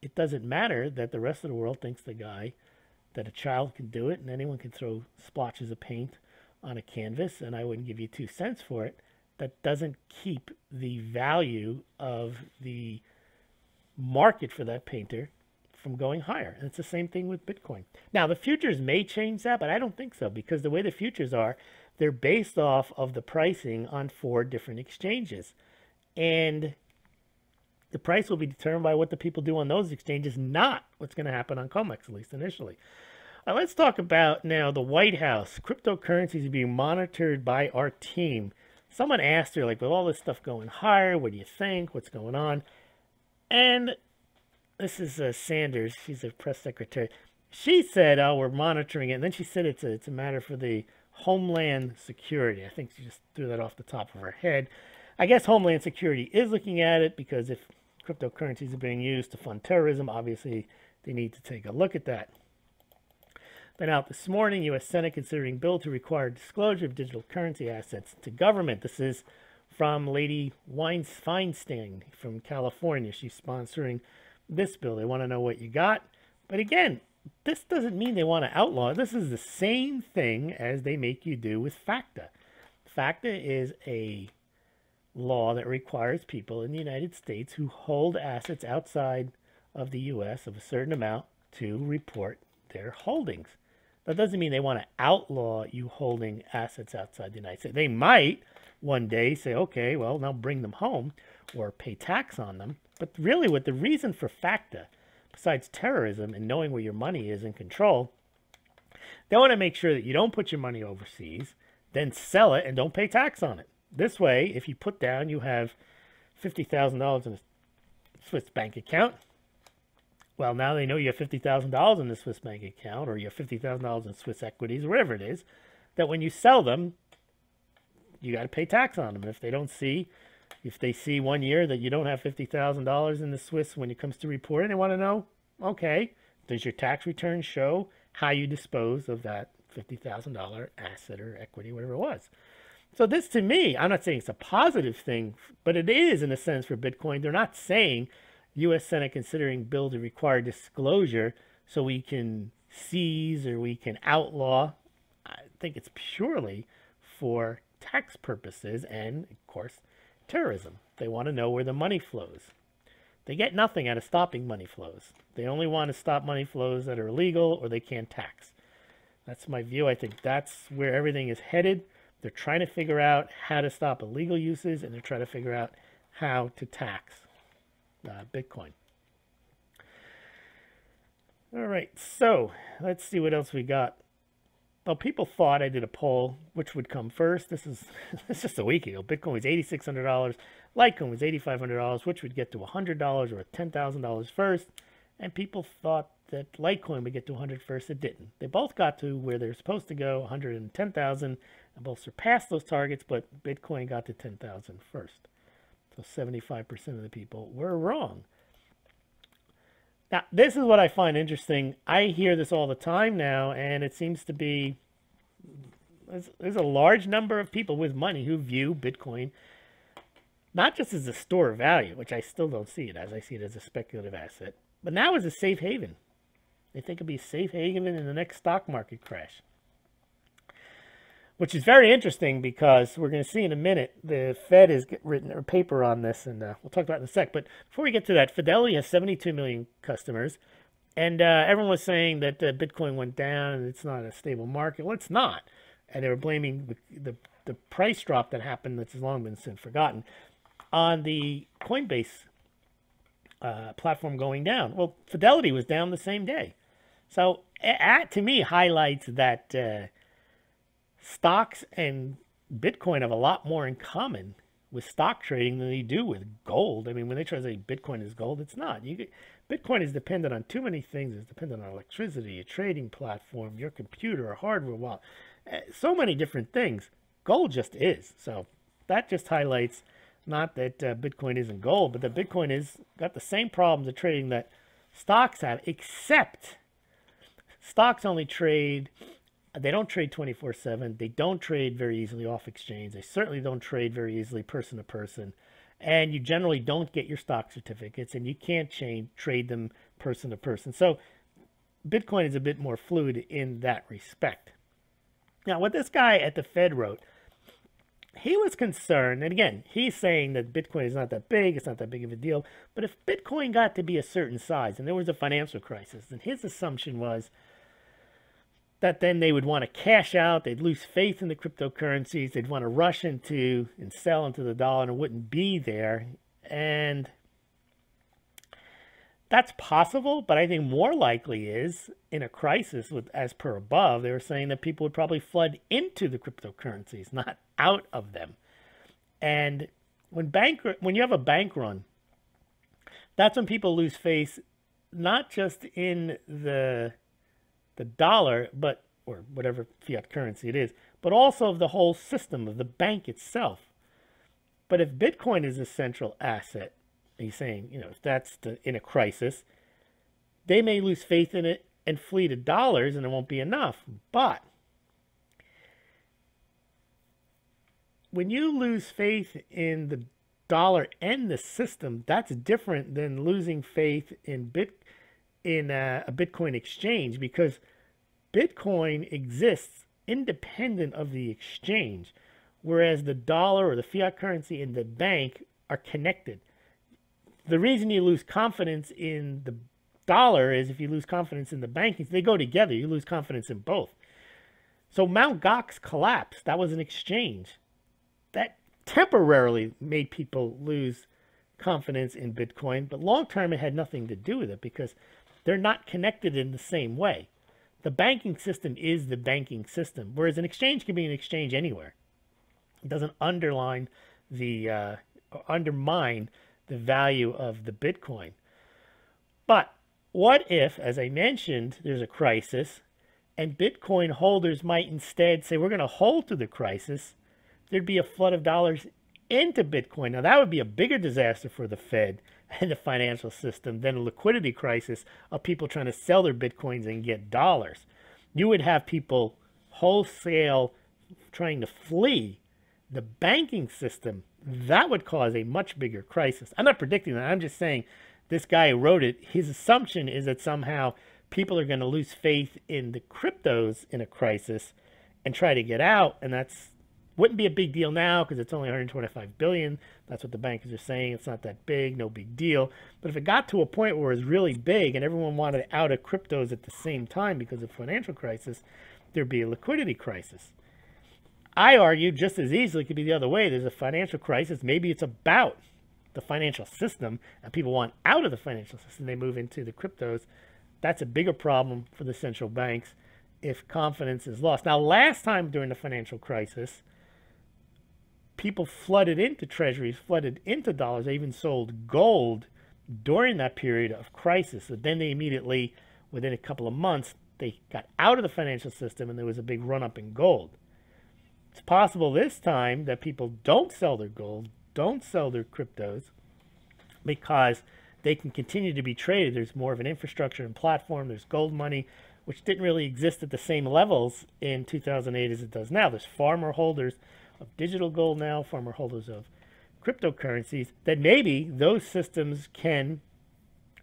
Speaker 1: it doesn't matter that the rest of the world thinks that a child can do it and anyone can throw splotches of paint on a canvas and I wouldn't give you 2 cents for it. That doesn't keep the value of the market for that painter from going higher. And it's the same thing with Bitcoin. Now, the futures may change that, but I don't think so, because the way the futures are, they're based off of the pricing on 4 different exchanges. And the price will be determined by what the people do on those exchanges, not what's going to happen on COMEX, at least initially. Let's talk about now the White House. Cryptocurrencies are being monitored by our team. someone asked her, like, with all this stuff going higher, what do you think? What's going on? And this is Sanders. She's a press secretary. She said, oh, we're monitoring it. And then she said it's a matter for the Homeland Security. I think she just threw that off the top of her head. I guess Homeland Security is looking at it because if cryptocurrencies are being used to fund terrorism, obviously they need to take a look at that. Then out this morning, U.S. Senate considering bill to require disclosure of digital currency assets to government. This is from Lady Feinstein from California. She's sponsoring this bill. They want to know what you got. But again, this doesn't mean they want to outlaw it. This is the same thing as they make you do with FACTA. FACTA is a law that requires people in the United States who hold assets outside of the U.S. of a certain amount to report their holdings. That doesn't mean they want to outlaw you holding assets outside the United States. They might one day say, okay, well, now bring them home or pay tax on them. But really, what the reason for FACTA, besides terrorism and knowing where your money is and control, they want to make sure that you don't put your money overseas, then sell it and don't pay tax on it. This way, if you put down, you have $50,000 in a Swiss bank account. Well, now they know you have $50,000 in the Swiss bank account, or you have $50,000 in Swiss equities, or whatever it is, that when you sell them, you got to pay tax on them. If they see 1 year that you don't have $50,000 in the Swiss when it comes to reporting, they want to know, okay, does your tax return show how you dispose of that $50,000 asset or equity, whatever it was? So this, to me, I'm not saying it's a positive thing, but it is in a sense for Bitcoin. They're not saying U.S. Senate considering bill to require disclosure so we can seize or we can outlaw. I think it's purely for tax purposes and, of course, terrorism. They want to know where the money flows. They get nothing out of stopping money flows. They only want to stop money flows that are illegal or they can't tax. That's my view. I think that's where everything is headed. They're trying to figure out how to stop illegal uses, and they're trying to figure out how to tax Bitcoin. All right, so let's see what else we got. Well, people thought, I did a poll, which would come first. This is just a week ago. Bitcoin was $8,600. Litecoin was $8,500, which would get to $100 or $10,000 first. And people thought that Litecoin would get to 100 first. It didn't. They both got to where they're supposed to go, 110,000, and both surpassed those targets, but Bitcoin got to 10,000 first. So 75% of the people were wrong. Now, this is what I find interesting. I hear this all the time now, and it seems to be there's a large number of people with money who view Bitcoin not just as a store of value, which I still don't see it as. I see it as a speculative asset, but now as a safe haven. They think it'll be a safe haven in the next stock market crash, which is very interesting because we're going to see in a minute the Fed has written a paper on this, and we'll talk about it in a sec. But before we get to that, Fidelity has 72 million customers, and everyone was saying that Bitcoin went down and it's not a stable market. Well, it's not, and they were blaming the price drop that happened that's long been since forgotten on the Coinbase platform going down. Well, Fidelity was down the same day. So to me, highlights that stocks and Bitcoin have a lot more in common with stock trading than they do with gold. I mean, when they try to say Bitcoin is gold, it's not. Bitcoin is dependent on too many things. It's dependent on electricity, a trading platform, your computer, a hardware wallet, so many different things. Gold just is. So that just highlights not that Bitcoin isn't gold, but that Bitcoin is got the same problems of trading that stocks have, except stocks only trade. They don't trade 24/7. They don't trade very easily off exchange. They certainly don't trade very easily person to person. And you generally don't get your stock certificates, and you can't trade them person to person. So Bitcoin is a bit more fluid in that respect. Now, what this guy at the Fed wrote, he was concerned, and again, he's saying that Bitcoin is not that big, it's not that big of a deal, but if Bitcoin got to be a certain size, and there was a financial crisis, then his assumption was that then they would want to cash out, they'd lose faith in the cryptocurrencies, they'd want to rush into and sell into the dollar, and it wouldn't be there. And that's possible, but I think more likely is in a crisis, with as per above, they were saying that people would probably flood into the cryptocurrencies, not out of them. And when you have a bank run, that's when people lose faith, not just in the dollar, but or whatever fiat currency it is, but also of the whole system of the bank itself. But if Bitcoin is a central asset, he's saying, if that's in a crisis, they may lose faith in it and flee to dollars, and it won't be enough. But when you lose faith in the dollar and the system, that's different than losing faith in a Bitcoin exchange, because Bitcoin exists independent of the exchange, whereas the dollar or the fiat currency and the bank are connected. The reason you lose confidence in the dollar is if you lose confidence in the banking, they go together. You lose confidence in both. So Mt. Gox collapse, that was an exchange. That temporarily made people lose confidence in Bitcoin, but long term it had nothing to do with it because they're not connected in the same way. The banking system is the banking system, whereas an exchange can be an exchange anywhere. It doesn't undermine the value of the Bitcoin. But what if, as I mentioned, there's a crisis and Bitcoin holders might instead say, we're going to hold through the crisis? There'd be a flood of dollars into Bitcoin. Now, that would be a bigger disaster for the Fed and the financial system than a liquidity crisis of people trying to sell their Bitcoins and get dollars. You would have people wholesale trying to flee the banking system. That would cause a much bigger crisis. I'm not predicting that. I'm just saying this guy who wrote it, his assumption is that somehow people are going to lose faith in the cryptos in a crisis and try to get out, and that's wouldn't be a big deal now because it's only 125 billion. That's what the bankers are saying. It's not that big, no big deal. But if it got to a point where it was really big and everyone wanted out of cryptos at the same time because of financial crisis, there'd be a liquidity crisis. I argue just as easily it could be the other way. There's a financial crisis. Maybe it's about the financial system and people want out of the financial system. They move into the cryptos. That's a bigger problem for the central banks if confidence is lost. Now, last time during the financial crisis, people flooded into treasuries, flooded into dollars. They even sold gold during that period of crisis. So then they immediately, within a couple of months, they got out of the financial system and there was a big run up in gold. It's possible this time that people don't sell their gold, don't sell their cryptos, because they can continue to be traded. There's more of an infrastructure and platform. There's gold money, which didn't really exist at the same levels in 2008 as it does now. There's far more holders of digital gold now, far more holders of cryptocurrencies, that maybe those systems can,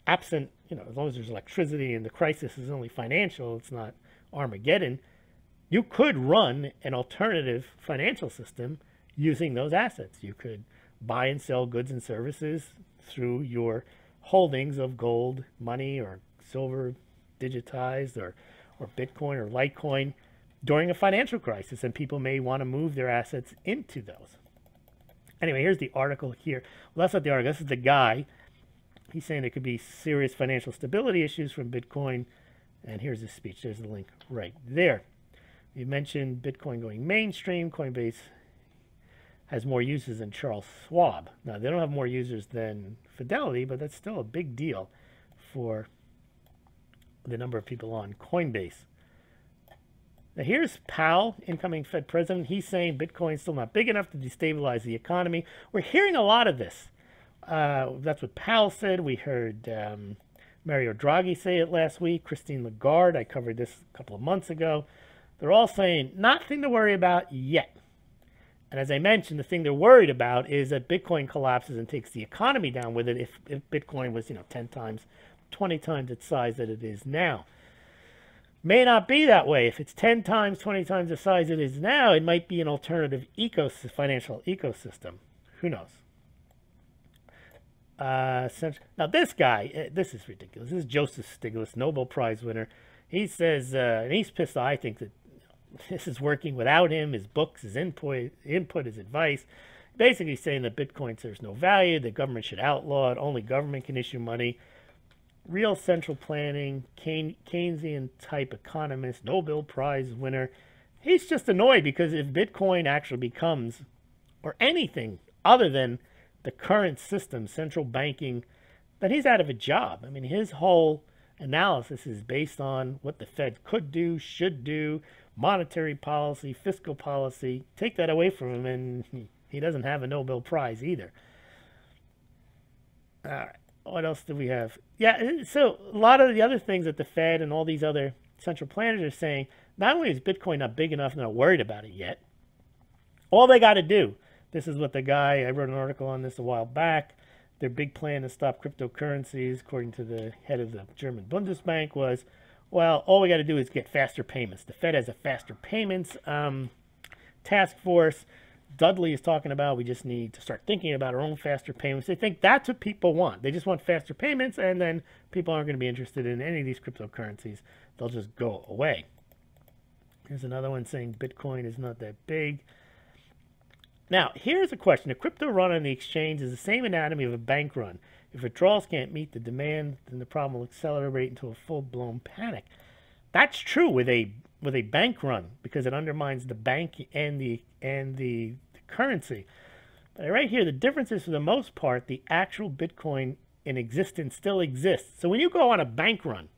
Speaker 1: absent, as long as there's electricity and the crisis is only financial, it's not Armageddon, you could run an alternative financial system using those assets. You could buy and sell goods and services through your holdings of gold, money, or silver digitized, or Bitcoin or Litecoin during a financial crisis, and people may want to move their assets into those. Anyway, here's the article here. Well, that's not the article. This is the guy. He's saying there could be serious financial stability issues from Bitcoin, and here's his speech. There's the link right there. You mentioned Bitcoin going mainstream. Coinbase has more users than Charles Schwab. Now, they don't have more users than Fidelity, but that's still a big deal for the number of people on Coinbase. Now, here's Powell, incoming Fed president. He's saying Bitcoin's still not big enough to destabilize the economy. We're hearing a lot of this. That's what Powell said. We heard Mario Draghi say it last week. Christine Lagarde, I covered this a couple of months ago. They're all saying nothing to worry about yet. And as I mentioned, the thing they're worried about is that Bitcoin collapses and takes the economy down with it if Bitcoin was, 10 times, 20 times its size that it is now. May not be that way. If it's 10 times, 20 times the size it is now, it might be an alternative financial ecosystem. Who knows? Now, this guy, this is ridiculous. This is Joseph Stiglitz, Nobel Prize winner. He says, and he's pissed off, I think, that this is working without him, his books, his input, his advice. Basically saying that Bitcoin serves no value, the government should outlaw it, only government can issue money. Real central planning, Keynesian-type economist, Nobel Prize winner. He's just annoyed because if Bitcoin actually becomes, or anything other than the current system, central banking, then he's out of a job. I mean, his whole analysis is based on what the Fed could do, should do, monetary policy, fiscal policy. Take that away from him, and he doesn't have a Nobel Prize either. All right, what else do we have? Yeah, so a lot of the other things that the Fed and all these other central planners are saying, not only is Bitcoin not big enough, they're not worried about it yet. All they got to do, this is what the guy, I wrote an article on this a while back, their big plan to stop cryptocurrencies, according to the head of the German Bundesbank, was, well, all we got to do is get faster payments. The Fed has a faster payments task force. Dudley is talking about we just need to start thinking about our own faster payments. They think that's what people want. They just want faster payments, and then people aren't going to be interested in any of these cryptocurrencies. They'll just go away. Here's another one saying Bitcoin is not that big. Now, here's a question. A crypto run on the exchange is the same anatomy of a bank run. If withdrawals can't meet the demand, then the problem will accelerate into a full-blown panic. That's true with a bank run because it undermines the bank and the currency. But right here, the difference is, for the most part, the actual Bitcoin in existence still exists. So when you go on a bank run,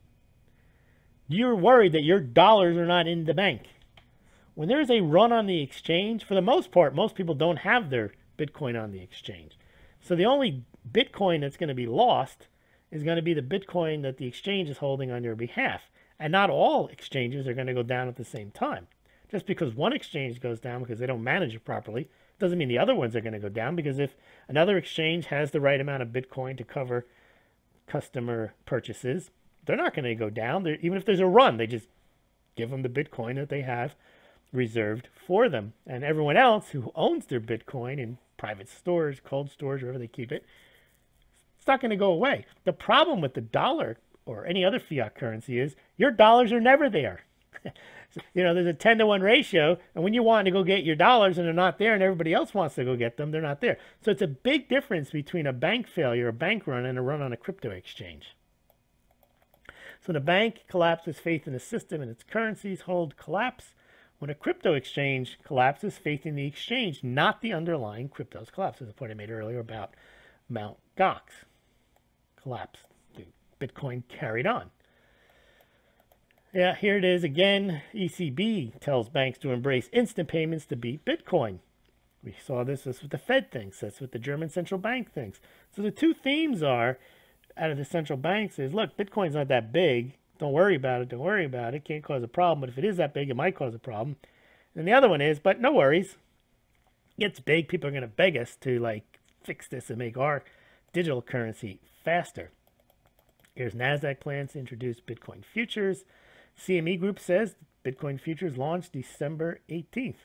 Speaker 1: you're worried that your dollars are not in the bank. When there's a run on the exchange, for the most part, most people don't have their Bitcoin on the exchange. So the only Bitcoin that's going to be lost is going to be the Bitcoin that the exchange is holding on your behalf. And not all exchanges are going to go down at the same time. Just because one exchange goes down because they don't manage it properly, doesn't mean the other ones are going to go down, because if another exchange has the right amount of Bitcoin to cover customer purchases, they're not going to go down. Even if there's a run, they just give them the Bitcoin that they have reserved for them. And everyone else who owns their Bitcoin in private stores, cold stores, wherever they keep it, it's not going to go away. The problem with the dollar or any other fiat currency is your dollars are never there. You know, there's a 10-to-1 ratio, and when you want to go get your dollars and they're not there and everybody else wants to go get them, they're not there. So it's a big difference between a bank failure, a bank run, and a run on a crypto exchange. So the bank collapses, faith in the system and its currencies hold collapse. When a crypto exchange collapses, faith in the exchange, not the underlying cryptos, collapses. The point I made earlier about Mt. Gox collapsed. Bitcoin carried on. Yeah, here it is again. ECB tells banks to embrace instant payments to beat Bitcoin. We saw this. That's what the Fed thinks. That's what the German central bank thinks. So the two themes are, out of the central banks, is, look, Bitcoin's not that big. Don't worry about it. Don't worry about it. Can't cause a problem. But if it is that big, it might cause a problem. And the other one is, but no worries. It gets big. People are going to beg us to, like, fix this and make our digital currency faster. Here's NASDAQ plans to introduce Bitcoin futures. CME Group says Bitcoin futures launched December 18th.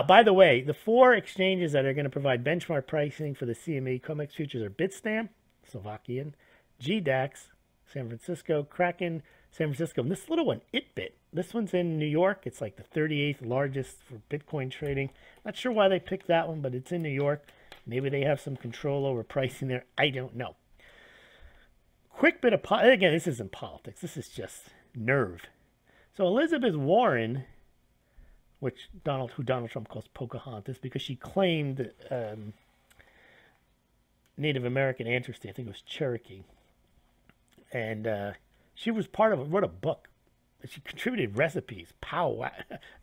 Speaker 1: By the way, the 4 exchanges that are going to provide benchmark pricing for the CME COMEX futures are Bitstamp, Slovakian, GDAX, San Francisco, Kraken, San Francisco, and this little one, ItBit. This one's in New York. It's like the 38th largest for Bitcoin trading. Not sure why they picked that one, but it's in New York. Maybe they have some control over pricing there. I don't know. Quick bit of, again, this isn't politics. This is just nerve. So Elizabeth Warren, who Donald Trump calls Pocahontas, because she claimed Native American ancestry. I think it was Cherokee. And she was part of it, wrote a book. She contributed recipes. Pow Wow.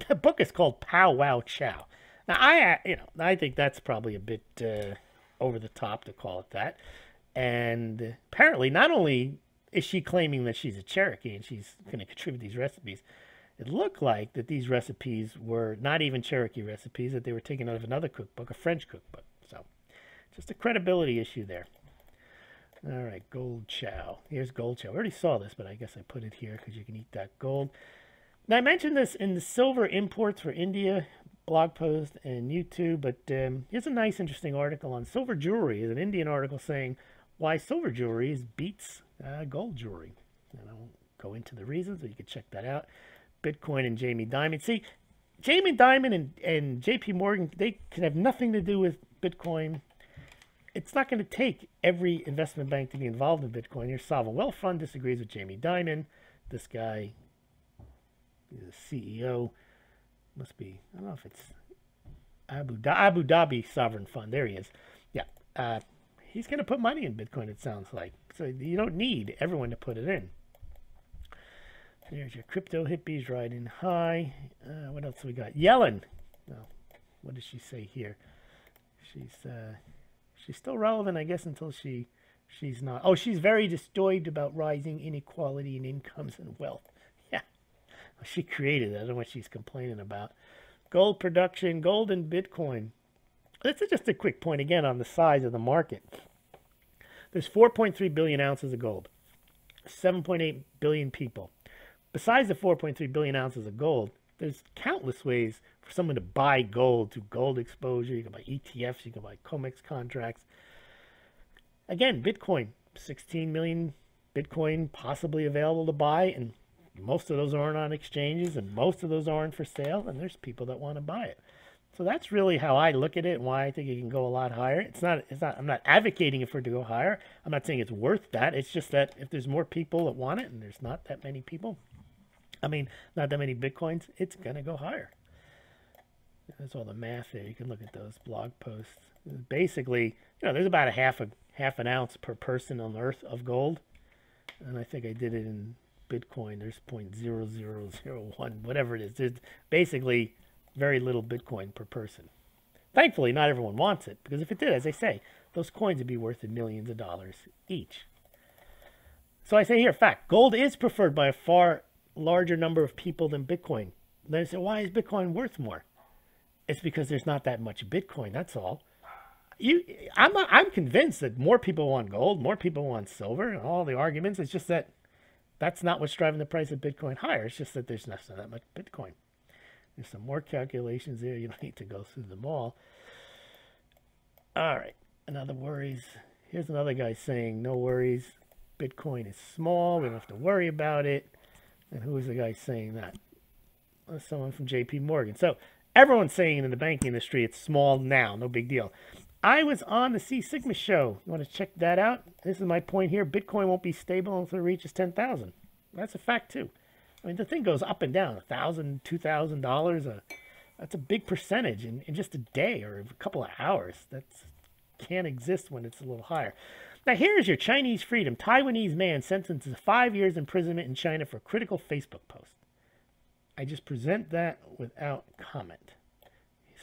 Speaker 1: The book is called Pow Wow Chow. Now, I think that's probably a bit over the top to call it that. And apparently, not only is she claiming that she's a Cherokee and she's going to contribute these recipes, it looked like that these recipes were not even Cherokee recipes, that they were taken out of another cookbook, a French cookbook. So, just a credibility issue there. All right, gold chow. Here's gold chow. I already saw this, but I guess I put it here because you can eat that gold. Now, I mentioned this in the silver imports for India blog post and YouTube, but here's a nice, interesting article on silver jewelry. It's an Indian article saying why silver jewelry beats gold jewelry. And I won't go into the reasons, but you can check that out. Bitcoin and Jamie Dimon. See, Jamie Dimon and JP Morgan, they can have nothing to do with Bitcoin. It's not going to take every investment bank to be involved in Bitcoin. Your Sovereign Wealth Fund disagrees with Jamie Dimon. This guy is a CEO. Must be, I don't know if it's Abu Dhabi Sovereign Fund. There he is. Yeah. He's going to put money in Bitcoin, it sounds like. So you don't need everyone to put it in. There's your crypto hippies riding high. What else we got? Yellen. Oh, what does she say here? She's still relevant, I guess, until she's not. Oh, she's very disturbed about rising inequality in incomes and wealth. Yeah. Well, she created it. I don't know what she's complaining about. Gold production, gold and Bitcoin. This is just a quick point again on the size of the market. There's 4.3 billion ounces of gold, 7.8 billion people. Besides the 4.3 billion ounces of gold, there's countless ways for someone to buy gold through gold exposure. You can buy ETFs, you can buy COMEX contracts. Again, Bitcoin, 16 million Bitcoin possibly available to buy, and most of those aren't on exchanges, and most of those aren't for sale, and there's people that want to buy it. So that's really how I look at it and why I think it can go a lot higher. I'm not advocating for it to go higher. I'm not saying it's worth that. It's just that if there's more people that want it, and there's not that many people, not that many Bitcoins, it's going to go higher. There's all the math there. You can look at those blog posts. Basically, there's about half an ounce per person on Earth of gold. And I think I did it in Bitcoin. There's 0.0001, whatever it is. There's basically very little Bitcoin per person. Thankfully, not everyone wants it, because if it did, as I say, those coins would be worth millions of dollars each. So I say here, fact, gold is preferred by a far larger number of people than Bitcoin. Then I say, why is Bitcoin worth more? It's because there's not that much Bitcoin, that's all. I'm convinced that more people want gold, more people want silver, and all the arguments. It's just that that's not what's driving the price of Bitcoin higher. It's just that there's not that much Bitcoin. There's some more calculations there. You don't need to go through them all. All right. Another worries. Here's another guy saying, no worries. Bitcoin is small. We don't have to worry about it. And who is the guy saying that? Someone from JP Morgan. So everyone's saying in the banking industry it's small now. No big deal. I was on the C Sigma show. You want to check that out? This is my point here. Bitcoin won't be stable until it reaches 10,000. That's a fact, too. I mean, the thing goes up and down, $1,000, $2,000. That's a big percentage in just a day or a couple of hours. That can't exist when it's a little higher. Now, here's your Chinese freedom. Taiwanese man sentenced to 5 years imprisonment in China for critical Facebook post. I just present that without comment.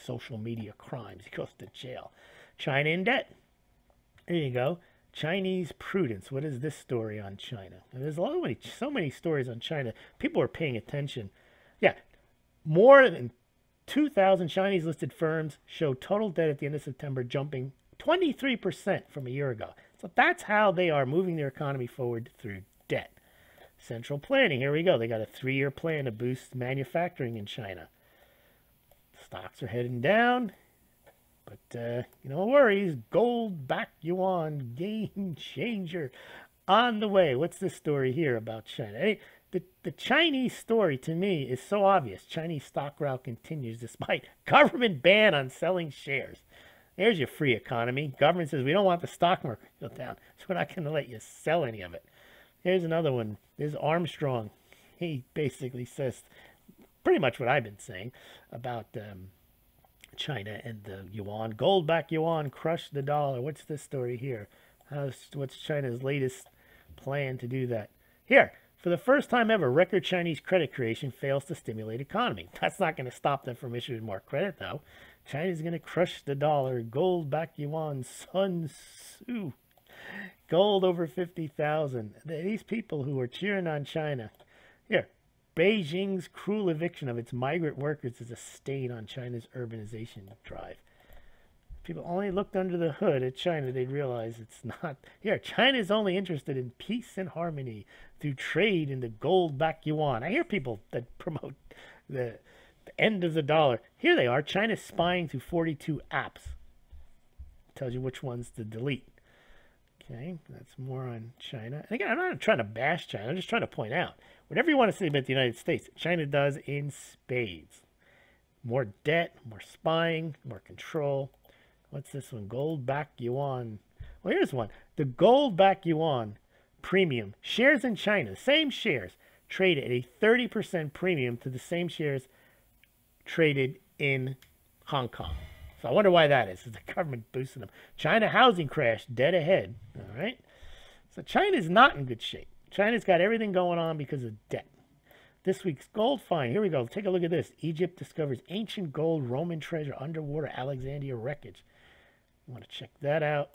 Speaker 1: Social media crimes. He goes to jail. China in debt. There you go. Chinese prudence. What is this story on China? And there's so many stories on China. People are paying attention. Yeah, more than 2,000 Chinese listed firms show total debt at the end of September jumping 23% from a year ago. So that's how they are moving their economy forward, through debt. Central planning. Here we go. They got a 3-year plan to boost manufacturing in China. Stocks are heading down. But, no worries, gold back yuan, game changer on the way. What's this story here about China? Hey, the Chinese story, to me, is so obvious. Chinese stock rout continues despite government ban on selling shares. There's your free economy. Government says, we don't want the stock market to go down, so we're not going to let you sell any of it. Here's another one. There's Armstrong. He basically says pretty much what I've been saying about China and the yuan. Gold back yuan crushed the dollar. What's this story here? What's China's latest plan to do that? Here, for the first time ever, record Chinese credit creation fails to stimulate economy. That's not going to stop them from issuing more credit, though. China's going to crush the dollar. Gold back yuan. Sun Tzu. Gold over 50,000. These people who are cheering on China. Here. Beijing's cruel eviction of its migrant workers is a stain on China's urbanization drive. If people only looked under the hood at China, they'd realize it's not. Here, China is only interested in peace and harmony through trade in the gold-backed yuan. I hear people that promote the end of the dollar. Here they are. China's spying through 42 apps. Tells you which ones to delete. Okay, that's more on China. And again, I'm not trying to bash China. I'm just trying to point out. Whatever you want to say about the United States, China does in spades. More debt, more spying, more control. What's this one? Gold-backed yuan. Well, here's one. The gold-backed yuan premium. Shares in China, same shares, trade at a 30% premium to the same shares traded in Hong Kong. So I wonder why that is. Is the government boosting them? China housing crash dead ahead. All right. So China's not in good shape. China's got everything going on because of debt. This week's gold find. Here we go. Take a look at this. Egypt discovers ancient gold Roman treasure underwater Alexandria wreckage. You want to check that out.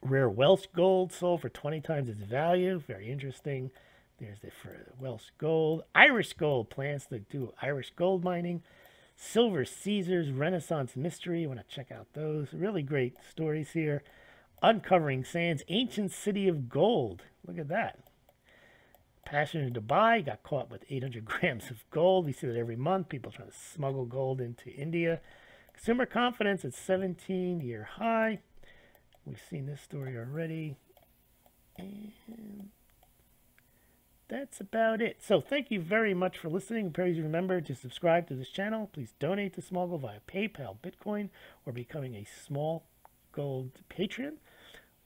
Speaker 1: Rare Welsh gold sold for 20 times its value. Very interesting. There's the for Welsh gold. Irish gold plans to do Irish gold mining. Silver Caesars Renaissance mystery. You want to check out those. Really great stories here. Uncovering Sands ancient city of gold. Look at that. Passion in Dubai got caught with 800 grams of gold. We see that every month. People trying to smuggle gold into India. Consumer confidence at 17-year high. We've seen this story already. And that's about it. So thank you very much for listening. Please remember to subscribe to this channel. Please donate to Smaulgld via PayPal, Bitcoin, or becoming a Smaulgld patron.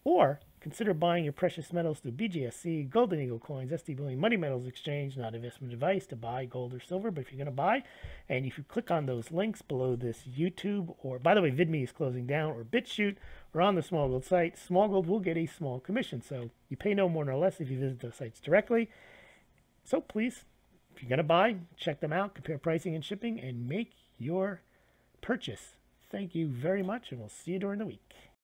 Speaker 1: Or consider buying your precious metals through BGSC, Golden Eagle Coins, SD Bullion, Money Metals Exchange. Not investment advice to buy gold or silver, but if you're going to buy, and if you click on those links below this YouTube, or by the way, VidMe is closing down, or BitChute, or on the Smaulgld site, Smaulgld will get a small commission. So you pay no more nor less if you visit those sites directly. So please, if you're going to buy, check them out, compare pricing and shipping, and make your purchase. Thank you very much, and we'll see you during the week.